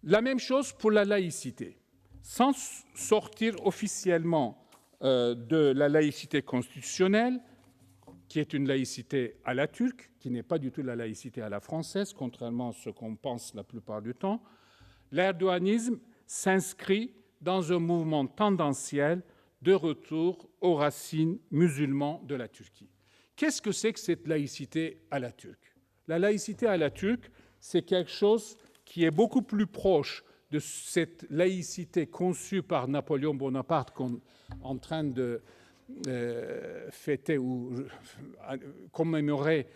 La même chose pour la laïcité. Sans sortir officiellement de la laïcité constitutionnelle, qui est une laïcité à la turque, qui n'est pas du tout la laïcité à la française, contrairement à ce qu'on pense la plupart du temps, l'erdouanisme s'inscrit dans un mouvement tendanciel de retour aux racines musulmanes de la Turquie. Qu'est-ce que c'est que cette laïcité à la turque? La laïcité à la turque, c'est quelque chose qui est beaucoup plus proche de cette laïcité conçue par Napoléon Bonaparte qu'on est en train de fêter ou commémorer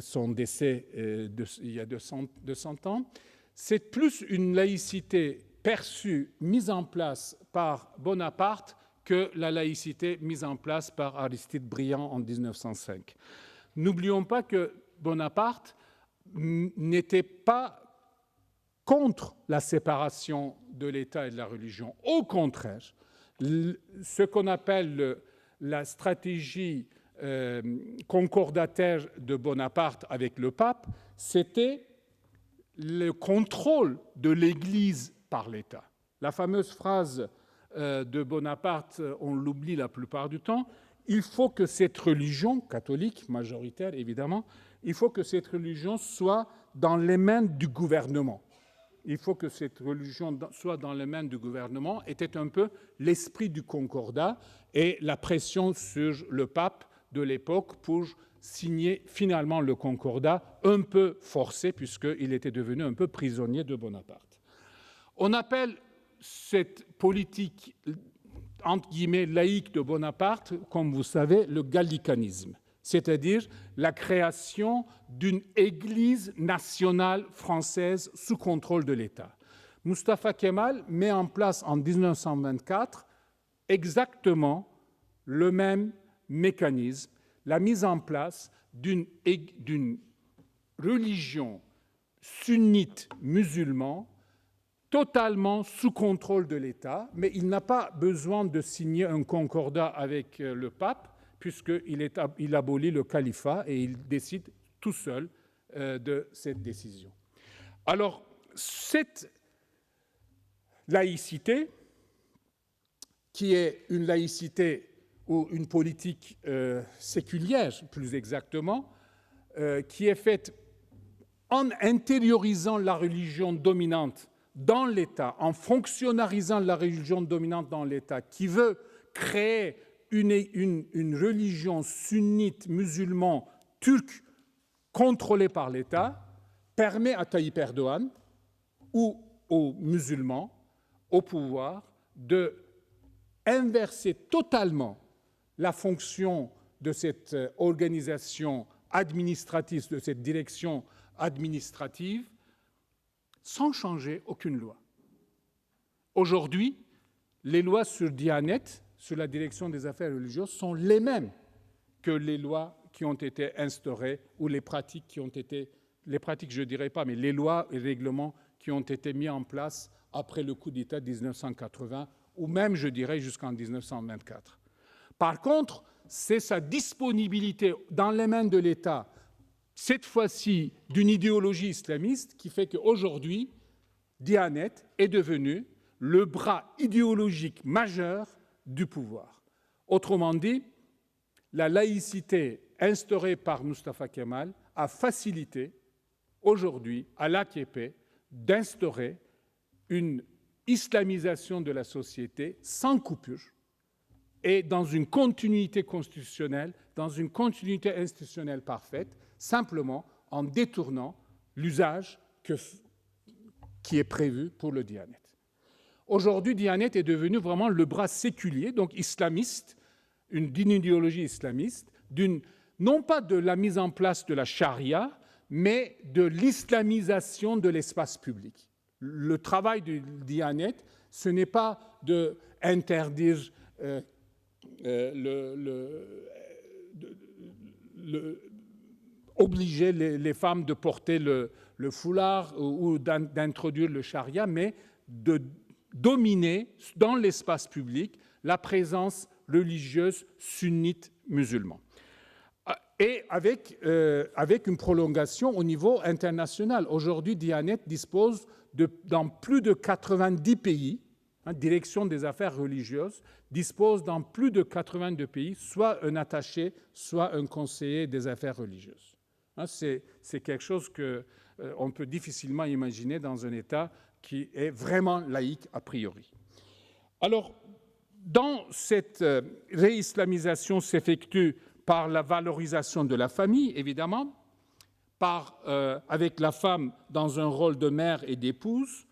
son décès il y a 200 ans. C'est plus une laïcité perçue, mise en place par Bonaparte que la laïcité mise en place par Aristide Briand en 1905. N'oublions pas que Bonaparte n'était pas contre la séparation de l'État et de la religion. Au contraire, ce qu'on appelle la stratégie concordataire de Bonaparte avec le pape, c'était le contrôle de l'Église par l'État. La fameuse phrase de Bonaparte, on l'oublie la plupart du temps, il faut que cette religion, catholique, majoritaire évidemment, il faut que cette religion soit dans les mains du gouvernement. Il faut que cette religion soit dans les mains du gouvernement, était un peu l'esprit du concordat et la pression sur le pape de l'époque pour signer finalement le concordat, un peu forcé puisqu'il était devenu un peu prisonnier de Bonaparte. On appelle cette politique entre guillemets laïque de Bonaparte, comme vous savez, le gallicanisme, c'est-à-dire la création d'une église nationale française sous contrôle de l'État. Mustafa Kemal met en place en 1924 exactement le même mécanisme, la mise en place d'une religion sunnite musulmane totalement sous contrôle de l'État, mais il n'a pas besoin de signer un concordat avec le pape, puisqu'il abolit le califat et il décide tout seul de cette décision. Alors, cette laïcité, qui est une laïcité ou une politique séculière, plus exactement, qui est faite en intériorisant la religion dominante dans l'État, en fonctionnalisant la religion dominante dans l'État, qui veut créer une religion sunnite musulmane turque contrôlée par l'État, permet à Tayyip Erdogan ou aux musulmans au pouvoir de inverser totalement la fonction de cette organisation administrative, de cette direction administrative, sans changer aucune loi. Aujourd'hui, les lois sur Diyanet, sur la direction des affaires religieuses, sont les mêmes que les lois qui ont été instaurées ou les pratiques qui ont été, les pratiques je ne dirais pas, mais les lois et règlements qui ont été mis en place après le coup d'État de 1980 ou même, je dirais, jusqu'en 1924. Par contre, c'est sa disponibilité dans les mains de l'État, cette fois-ci d'une idéologie islamiste, qui fait qu'aujourd'hui, Diyanet est devenu le bras idéologique majeur du pouvoir. Autrement dit, la laïcité instaurée par Mustafa Kemal a facilité aujourd'hui à l'AKP d'instaurer une islamisation de la société sans coupure et dans une continuité constitutionnelle, dans une continuité institutionnelle parfaite, simplement en détournant l'usage qui est prévu pour le Diyanet. Aujourd'hui, Diyanet est devenu vraiment le bras séculier, donc islamiste, d'une idéologie islamiste, non pas de la mise en place de la charia, mais de l'islamisation de l'espace public. Le travail du Diyanet, ce n'est pas d'interdire obliger les femmes de porter le foulard ou d'introduire le charia, mais de dominer dans l'espace public la présence religieuse sunnite musulmane. Et avec une prolongation au niveau international. Aujourd'hui, Diyanet dispose dans plus de 90 pays, direction des affaires religieuses, dispose dans plus de 82 pays, soit un attaché, soit un conseiller des affaires religieuses. C'est quelque chose qu'on peut difficilement imaginer dans un État qui est vraiment laïque a priori. Alors, dans cette réislamisation s'effectue par la valorisation de la famille, évidemment, avec la femme dans un rôle de mère et d'épouse,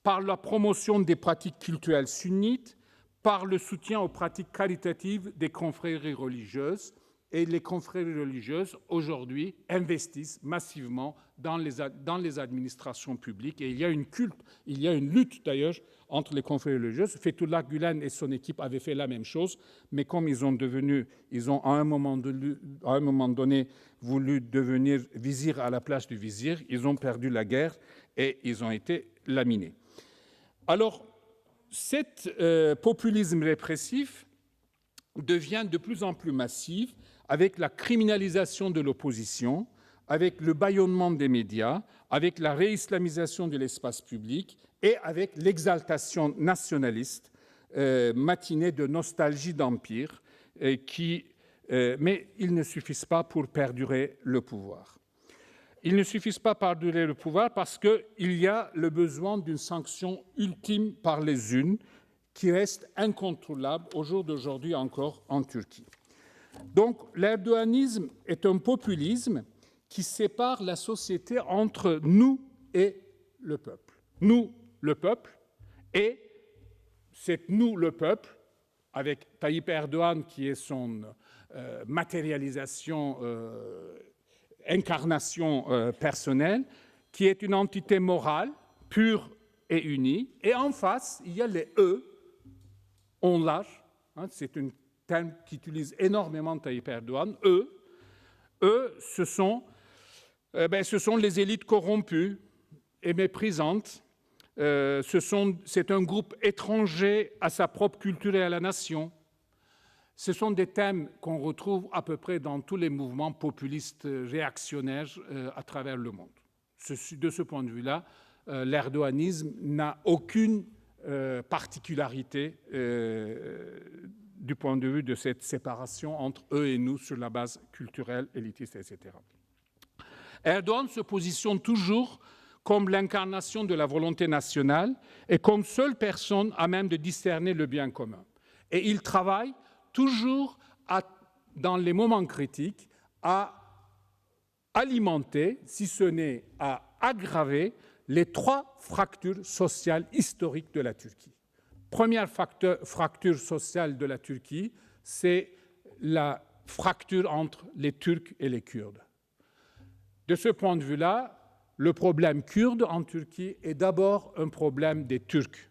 par la promotion des pratiques culturelles sunnites, par le soutien aux pratiques caritatives des confréries religieuses. Et les confréries religieuses, aujourd'hui, investissent massivement dans les administrations publiques. Et il y a une lutte, d'ailleurs, entre les confréries religieuses. Fethullah Gülen et son équipe avaient fait la même chose, mais comme ils ont à un moment donné voulu devenir vizir à la place du vizir, ils ont perdu la guerre et ils ont été laminés. Alors, ce populisme répressif devient de plus en plus massif avec la criminalisation de l'opposition, avec le bâillonnement des médias, avec la réislamisation de l'espace public et avec l'exaltation nationaliste matinée de nostalgie d'empire, mais ils ne suffisent pas pour perdurer le pouvoir. Ils ne suffisent pas pour perdurer le pouvoir parce qu'il y a le besoin d'une sanction ultime par les unes qui reste incontrôlable au jour d'aujourd'hui encore en Turquie. Donc l'erdoganisme est un populisme qui sépare la société entre nous et le peuple. Nous, le peuple, et c'est nous, le peuple, avec Tayyip Erdogan qui est son matérialisation, incarnation personnelle, qui est une entité morale, pure et unie. Et en face, il y a les « eux », onlar, c'est un terme qu'utilise énormément Tayyip Erdogan, eux eux, ce sont les élites corrompues et méprisantes. C'est un groupe étranger à sa propre culture et à la nation. Ce sont des thèmes qu'on retrouve à peu près dans tous les mouvements populistes réactionnaires à travers le monde. De ce point de vue-là, l'erdoganisme n'a aucune particularité du point de vue de cette séparation entre eux et nous sur la base culturelle, élitiste, etc. Erdogan se positionne toujours comme l'incarnation de la volonté nationale et comme seule personne à même de discerner le bien commun. Et il travaille toujours, dans les moments critiques, à alimenter, si ce n'est à aggraver, les 3 fractures sociales historiques de la Turquie. Première fracture sociale de la Turquie, c'est la fracture entre les Turcs et les Kurdes. De ce point de vue-là, le problème kurde en Turquie est d'abord un problème des Turcs.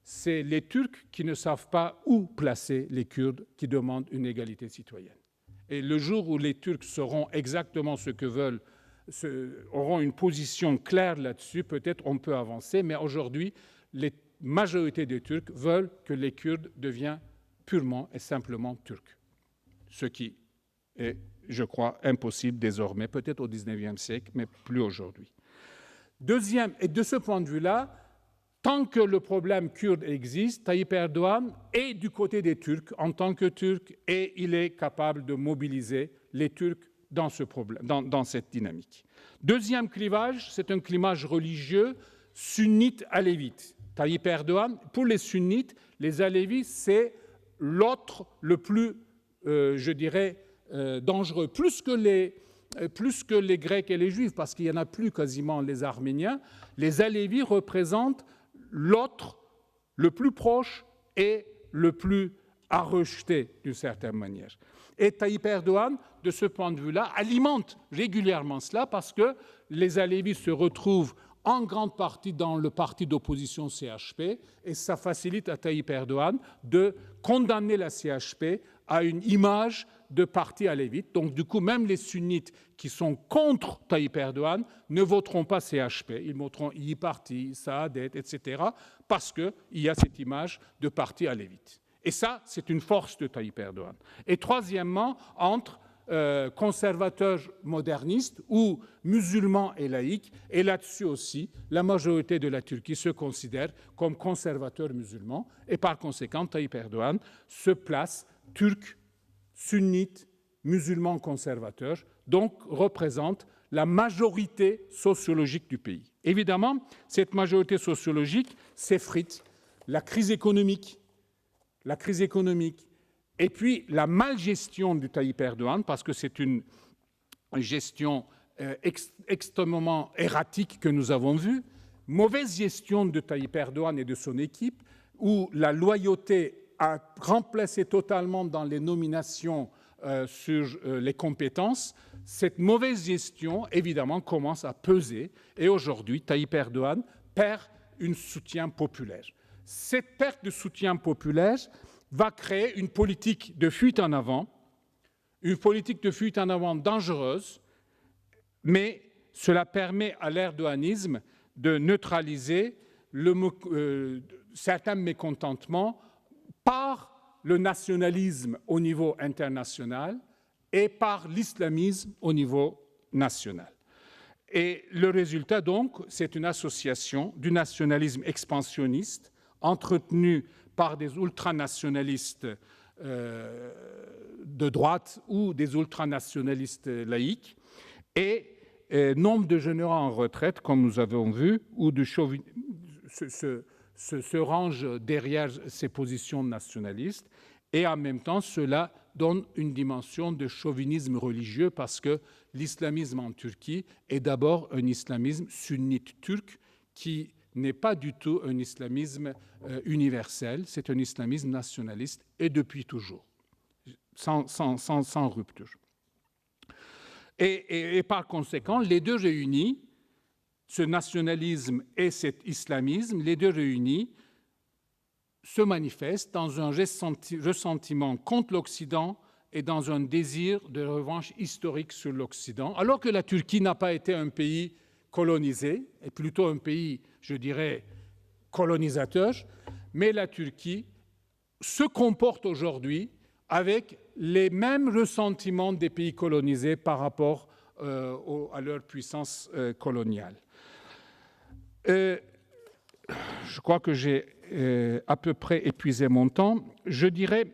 C'est les Turcs qui ne savent pas où placer les Kurdes qui demandent une égalité citoyenne. Et le jour où les Turcs sauront exactement ce que veulent, auront une position claire là-dessus, peut-être on peut avancer, mais aujourd'hui, la majorité des Turcs veulent que les Kurdes deviennent purement et simplement turcs. Ce qui est, je crois, impossible désormais, peut-être au XIXe siècle, mais plus aujourd'hui. Deuxième, et de ce point de vue-là, tant que le problème kurde existe, Tayyip Erdogan est du côté des Turcs en tant que Turc et il est capable de mobiliser les Turcs dans ce problème, dans cette dynamique. Deuxième clivage, c'est un clivage religieux sunnite alévite. Tayyip Erdogan, pour les sunnites, les alévites, c'est l'autre le plus, je dirais, dangereux, plus que les Grecs et les Juifs, parce qu'il n'y en a plus quasiment les Arméniens. Les alévis représentent l'autre le plus proche et le plus à rejeter d'une certaine manière. Et Tayyip Erdogan, de ce point de vue-là, alimente régulièrement cela parce que les alévis se retrouvent en grande partie dans le parti d'opposition CHP et ça facilite à Tayyip Erdogan de condamner la CHP à une image de parti alévite. Donc du coup, même les sunnites qui sont contre Tayyip Erdogan ne voteront pas CHP. Ils voteront İYİ Parti, Saadet, etc. parce qu'il y a cette image de parti alévite. Et ça, c'est une force de Tayyip Erdogan. Et troisièmement, entre conservateurs modernistes ou musulmans et laïcs, et là-dessus aussi, la majorité de la Turquie se considère comme conservateur musulman, et par conséquent, Tayyip Erdogan se place turc, sunnite, musulman conservateur, donc représente la majorité sociologique du pays. Évidemment, cette majorité sociologique s'effrite. La crise économique, et puis la malgestion du Tayyip Erdogan, parce que c'est une gestion extrêmement erratique que nous avons vue, mauvaise gestion de Tayyip Erdogan et de son équipe, où la loyauté a remplacé totalement dans les nominations sur les compétences. Cette mauvaise gestion, évidemment, commence à peser, et aujourd'hui, Tayyip Erdogan perd un soutien populaire. Cette perte de soutien populaire va créer une politique de fuite en avant dangereuse, mais cela permet à l'erdoganisme de neutraliser certains mécontentements par le nationalisme au niveau international et par l'islamisme au niveau national. Et le résultat, donc, c'est une association du nationalisme expansionniste entretenu par des ultranationalistes de droite ou des ultranationalistes laïcs et nombre de généraux en retraite, comme nous avons vu, ou de se rangent derrière ces positions nationalistes. Et en même temps, cela donne une dimension de chauvinisme religieux parce que l'islamisme en Turquie est d'abord un islamisme sunnite turc qui n'est pas du tout un islamisme universel, c'est un islamisme nationaliste et depuis toujours, sans rupture. Et par conséquent, les deux réunis, ce nationalisme et cet islamisme, les deux réunis se manifestent dans un ressentiment contre l'Occident et dans un désir de revanche historique sur l'Occident, alors que la Turquie n'a pas été un pays colonisé, et plutôt un pays, je dirais, colonisateur, mais la Turquie se comporte aujourd'hui avec les mêmes ressentiments des pays colonisés par rapport à leur puissance coloniale. Je crois que j'ai à peu près épuisé mon temps. Je dirais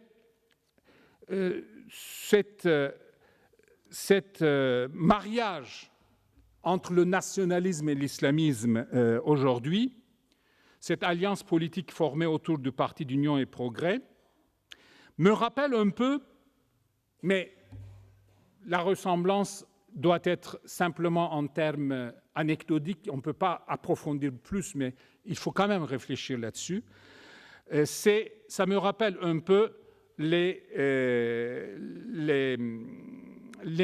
cet mariage entre le nationalisme et l'islamisme aujourd'hui, cette alliance politique formée autour du Parti d'Union et Progrès, me rappelle un peu, mais la ressemblance doit être simplement en termes anecdotiques, on ne peut pas approfondir plus, mais il faut quand même réfléchir là-dessus. Ça me rappelle un peu les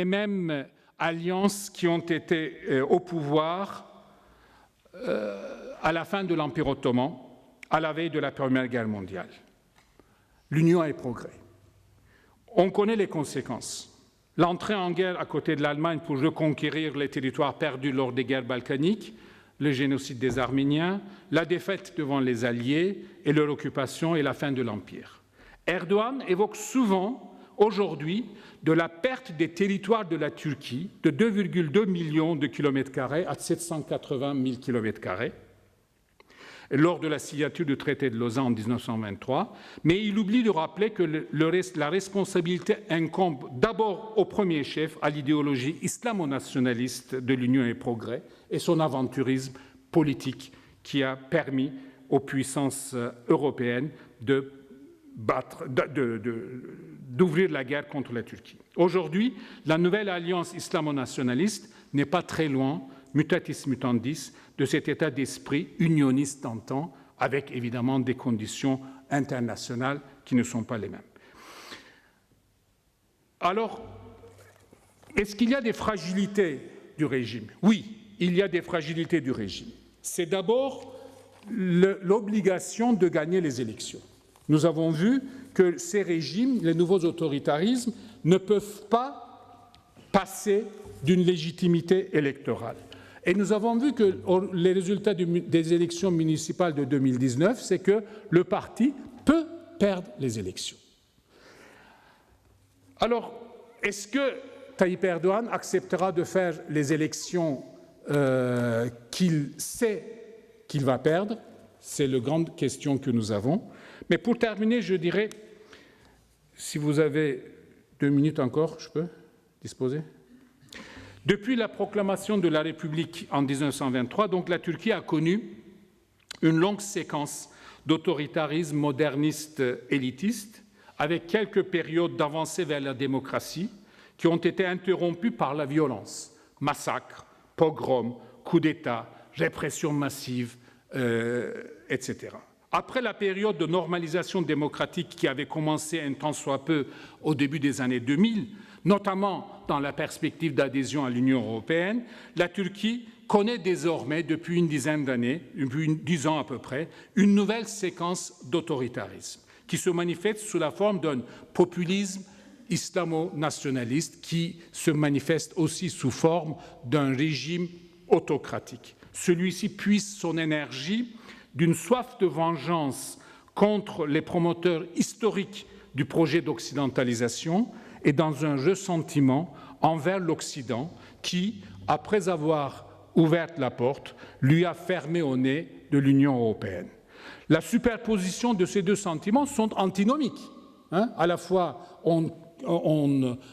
mêmes alliances qui ont été au pouvoir à la fin de l'Empire ottoman, à la veille de la Première Guerre mondiale. L'Union et Progrès. On connaît les conséquences. L'entrée en guerre à côté de l'Allemagne pour reconquérir les territoires perdus lors des guerres balkaniques, le génocide des Arméniens, la défaite devant les Alliés et leur occupation et la fin de l'Empire. Erdogan évoque souvent aujourd'hui de la perte des territoires de la Turquie de 2,2 millions de kilomètres carrés à 780 000 kilomètres carrés lors de la signature du traité de Lausanne en 1923, mais il oublie de rappeler que la responsabilité incombe d'abord au premier chef à l'idéologie islamo-nationaliste de l'Union et Progrès et son aventurisme politique qui a permis aux puissances européennes d'ouvrir la guerre contre la Turquie. Aujourd'hui, la nouvelle alliance islamo-nationaliste n'est pas très loin, mutatis mutandis, de cet état d'esprit unioniste d'antan, avec évidemment des conditions internationales qui ne sont pas les mêmes. Alors, est-ce qu'il y a des fragilités du régime? Oui, il y a des fragilités du régime. C'est d'abord l'obligation de gagner les élections. Nous avons vu que ces régimes, les nouveaux autoritarismes, ne peuvent pas passer d'une légitimité électorale. Et nous avons vu que les résultats des élections municipales de 2019, c'est que le parti peut perdre les élections. Alors, est-ce que Tayyip Erdogan acceptera de faire les élections qu'il sait qu'il va perdre? C'est la grande question que nous avons. Mais pour terminer, je dirais, si vous avez 2 minutes encore, je peux disposer? Depuis la proclamation de la République en 1923, donc la Turquie a connu une longue séquence d'autoritarisme moderniste élitiste, avec quelques périodes d'avancée vers la démocratie qui ont été interrompues par la violence, massacres, pogroms, coups d'État, répression massive, etc. Après la période de normalisation démocratique qui avait commencé un tant soit peu au début des années 2000, notamment dans la perspective d'adhésion à l'Union européenne, la Turquie connaît désormais, depuis une dizaine d'années, depuis 10 ans à peu près, une nouvelle séquence d'autoritarisme qui se manifeste sous la forme d'un populisme islamo-nationaliste qui se manifeste aussi sous forme d'un régime autocratique. Celui-ci puise son énergie d'une soif de vengeance contre les promoteurs historiques du projet d'occidentalisation et dans un ressentiment envers l'Occident qui, après avoir ouvert la porte, lui a fermé au nez de l'Union européenne. La superposition de ces deux sentiments sont antinomiques. À la fois, on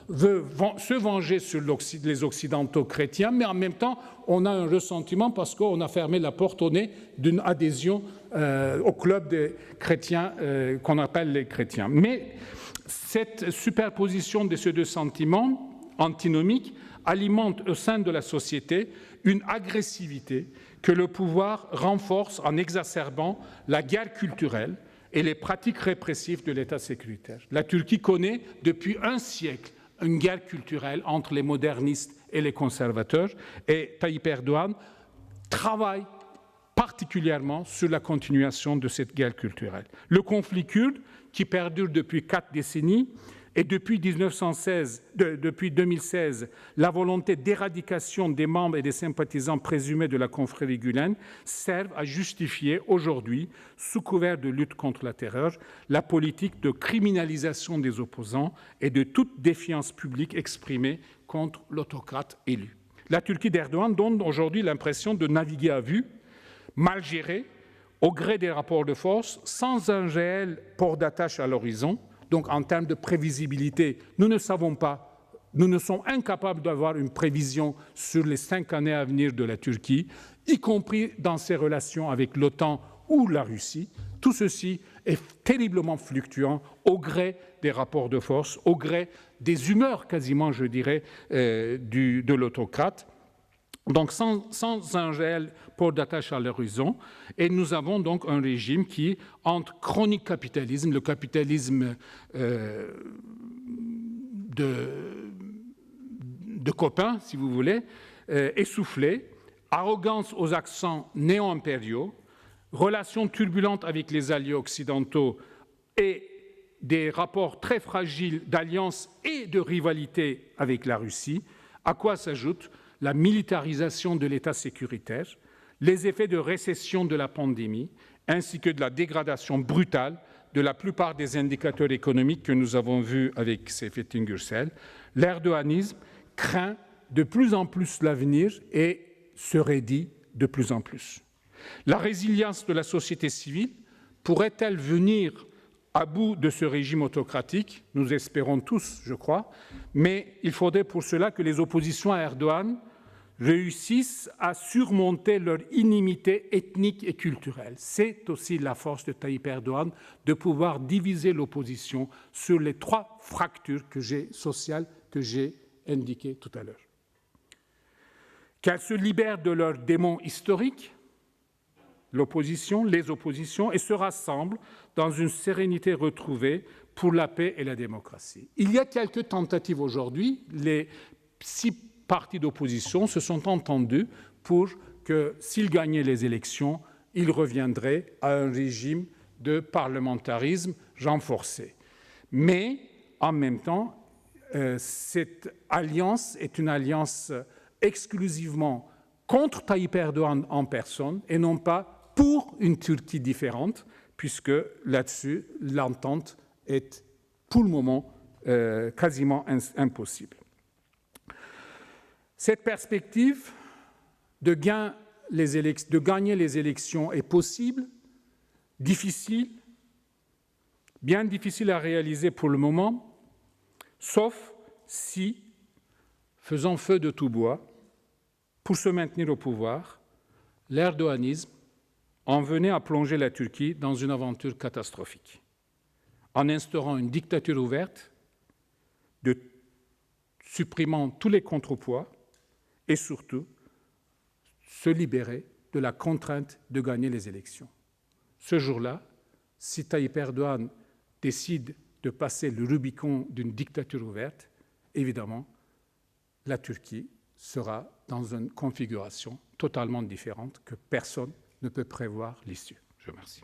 veut se venger sur les Occidentaux chrétiens, mais en même temps, on a un ressentiment parce qu'on a fermé la porte au nez d'une adhésion au club des chrétiens qu'on appelle les chrétiens. Mais cette superposition de ces deux sentiments antinomiques alimente au sein de la société une agressivité que le pouvoir renforce en exacerbant la guerre culturelle et les pratiques répressives de l'État sécuritaire. La Turquie connaît depuis un siècle une guerre culturelle entre les modernistes et les conservateurs et Tayyip Erdogan travaille particulièrement sur la continuation de cette guerre culturelle. Le conflit kurde, qui perdure depuis 4 décennies, et depuis 2016, la volonté d'éradication des membres et des sympathisants présumés de la confrérie Gülen servent à justifier aujourd'hui, sous couvert de lutte contre la terreur, la politique de criminalisation des opposants et de toute défiance publique exprimée contre l'autocrate élu. La Turquie d'Erdogan donne aujourd'hui l'impression de naviguer à vue, mal gérée, au gré des rapports de force, sans un réel port d'attache à l'horizon. Donc, en termes de prévisibilité, nous ne savons pas, nous ne sommes incapables d'avoir une prévision sur les 5 années à venir de la Turquie, y compris dans ses relations avec l'OTAN ou la Russie. Tout ceci est terriblement fluctuant au gré des rapports de force, au gré des humeurs quasiment, je dirais, de l'autocrate. Donc, sans un réel port d'attache à l'horizon, et nous avons donc un régime qui, entre chronique capitalisme, le capitalisme de copains, si vous voulez, essoufflé, arrogance aux accents néo-impériaux, relations turbulentes avec les alliés occidentaux et des rapports très fragiles d'alliance et de rivalité avec la Russie, à quoi s'ajoute la militarisation de l'État sécuritaire, les effets de récession de la pandémie, ainsi que de la dégradation brutale de la plupart des indicateurs économiques que nous avons vus avec Seyfettin Gürsel. L'erdoganisme craint de plus en plus l'avenir et se raidit de plus en plus. La résilience de la société civile pourrait-elle venir à bout de ce régime autocratique? Nous espérons tous, je crois, mais il faudrait pour cela que les oppositions à Erdogan réussissent à surmonter leur inimité ethnique et culturelle. C'est aussi la force de Tayyip Erdogan de pouvoir diviser l'opposition sur les 3 fractures sociales que j'ai indiquées tout à l'heure. Qu'elles se libèrent de leurs démons historiques, l'opposition, les oppositions, et se rassemblent dans une sérénité retrouvée pour la paix et la démocratie. Il y a quelques tentatives aujourd'hui. Les 6 partis d'opposition se sont entendus pour que, s'ils gagnaient les élections, ils reviendraient à un régime de parlementarisme renforcé. Mais, en même temps, cette alliance est une alliance exclusivement contre Tayyip Erdogan en personne et non pas pour une Turquie différente, puisque là-dessus, l'entente est pour le moment quasiment impossible. Cette perspective de gagner les élections est possible, difficile, bien difficile à réaliser pour le moment, sauf si, faisant feu de tout bois, pour se maintenir au pouvoir, l'erdoganisme en venait à plonger la Turquie dans une aventure catastrophique, en instaurant une dictature ouverte, supprimant tous les contrepoids, et surtout se libérer de la contrainte de gagner les élections. Ce jour-là, si Tayyip Erdogan décide de passer le Rubicon d'une dictature ouverte, évidemment, la Turquie sera dans une configuration totalement différente que personne ne peut prévoir l'issue. Je vous remercie.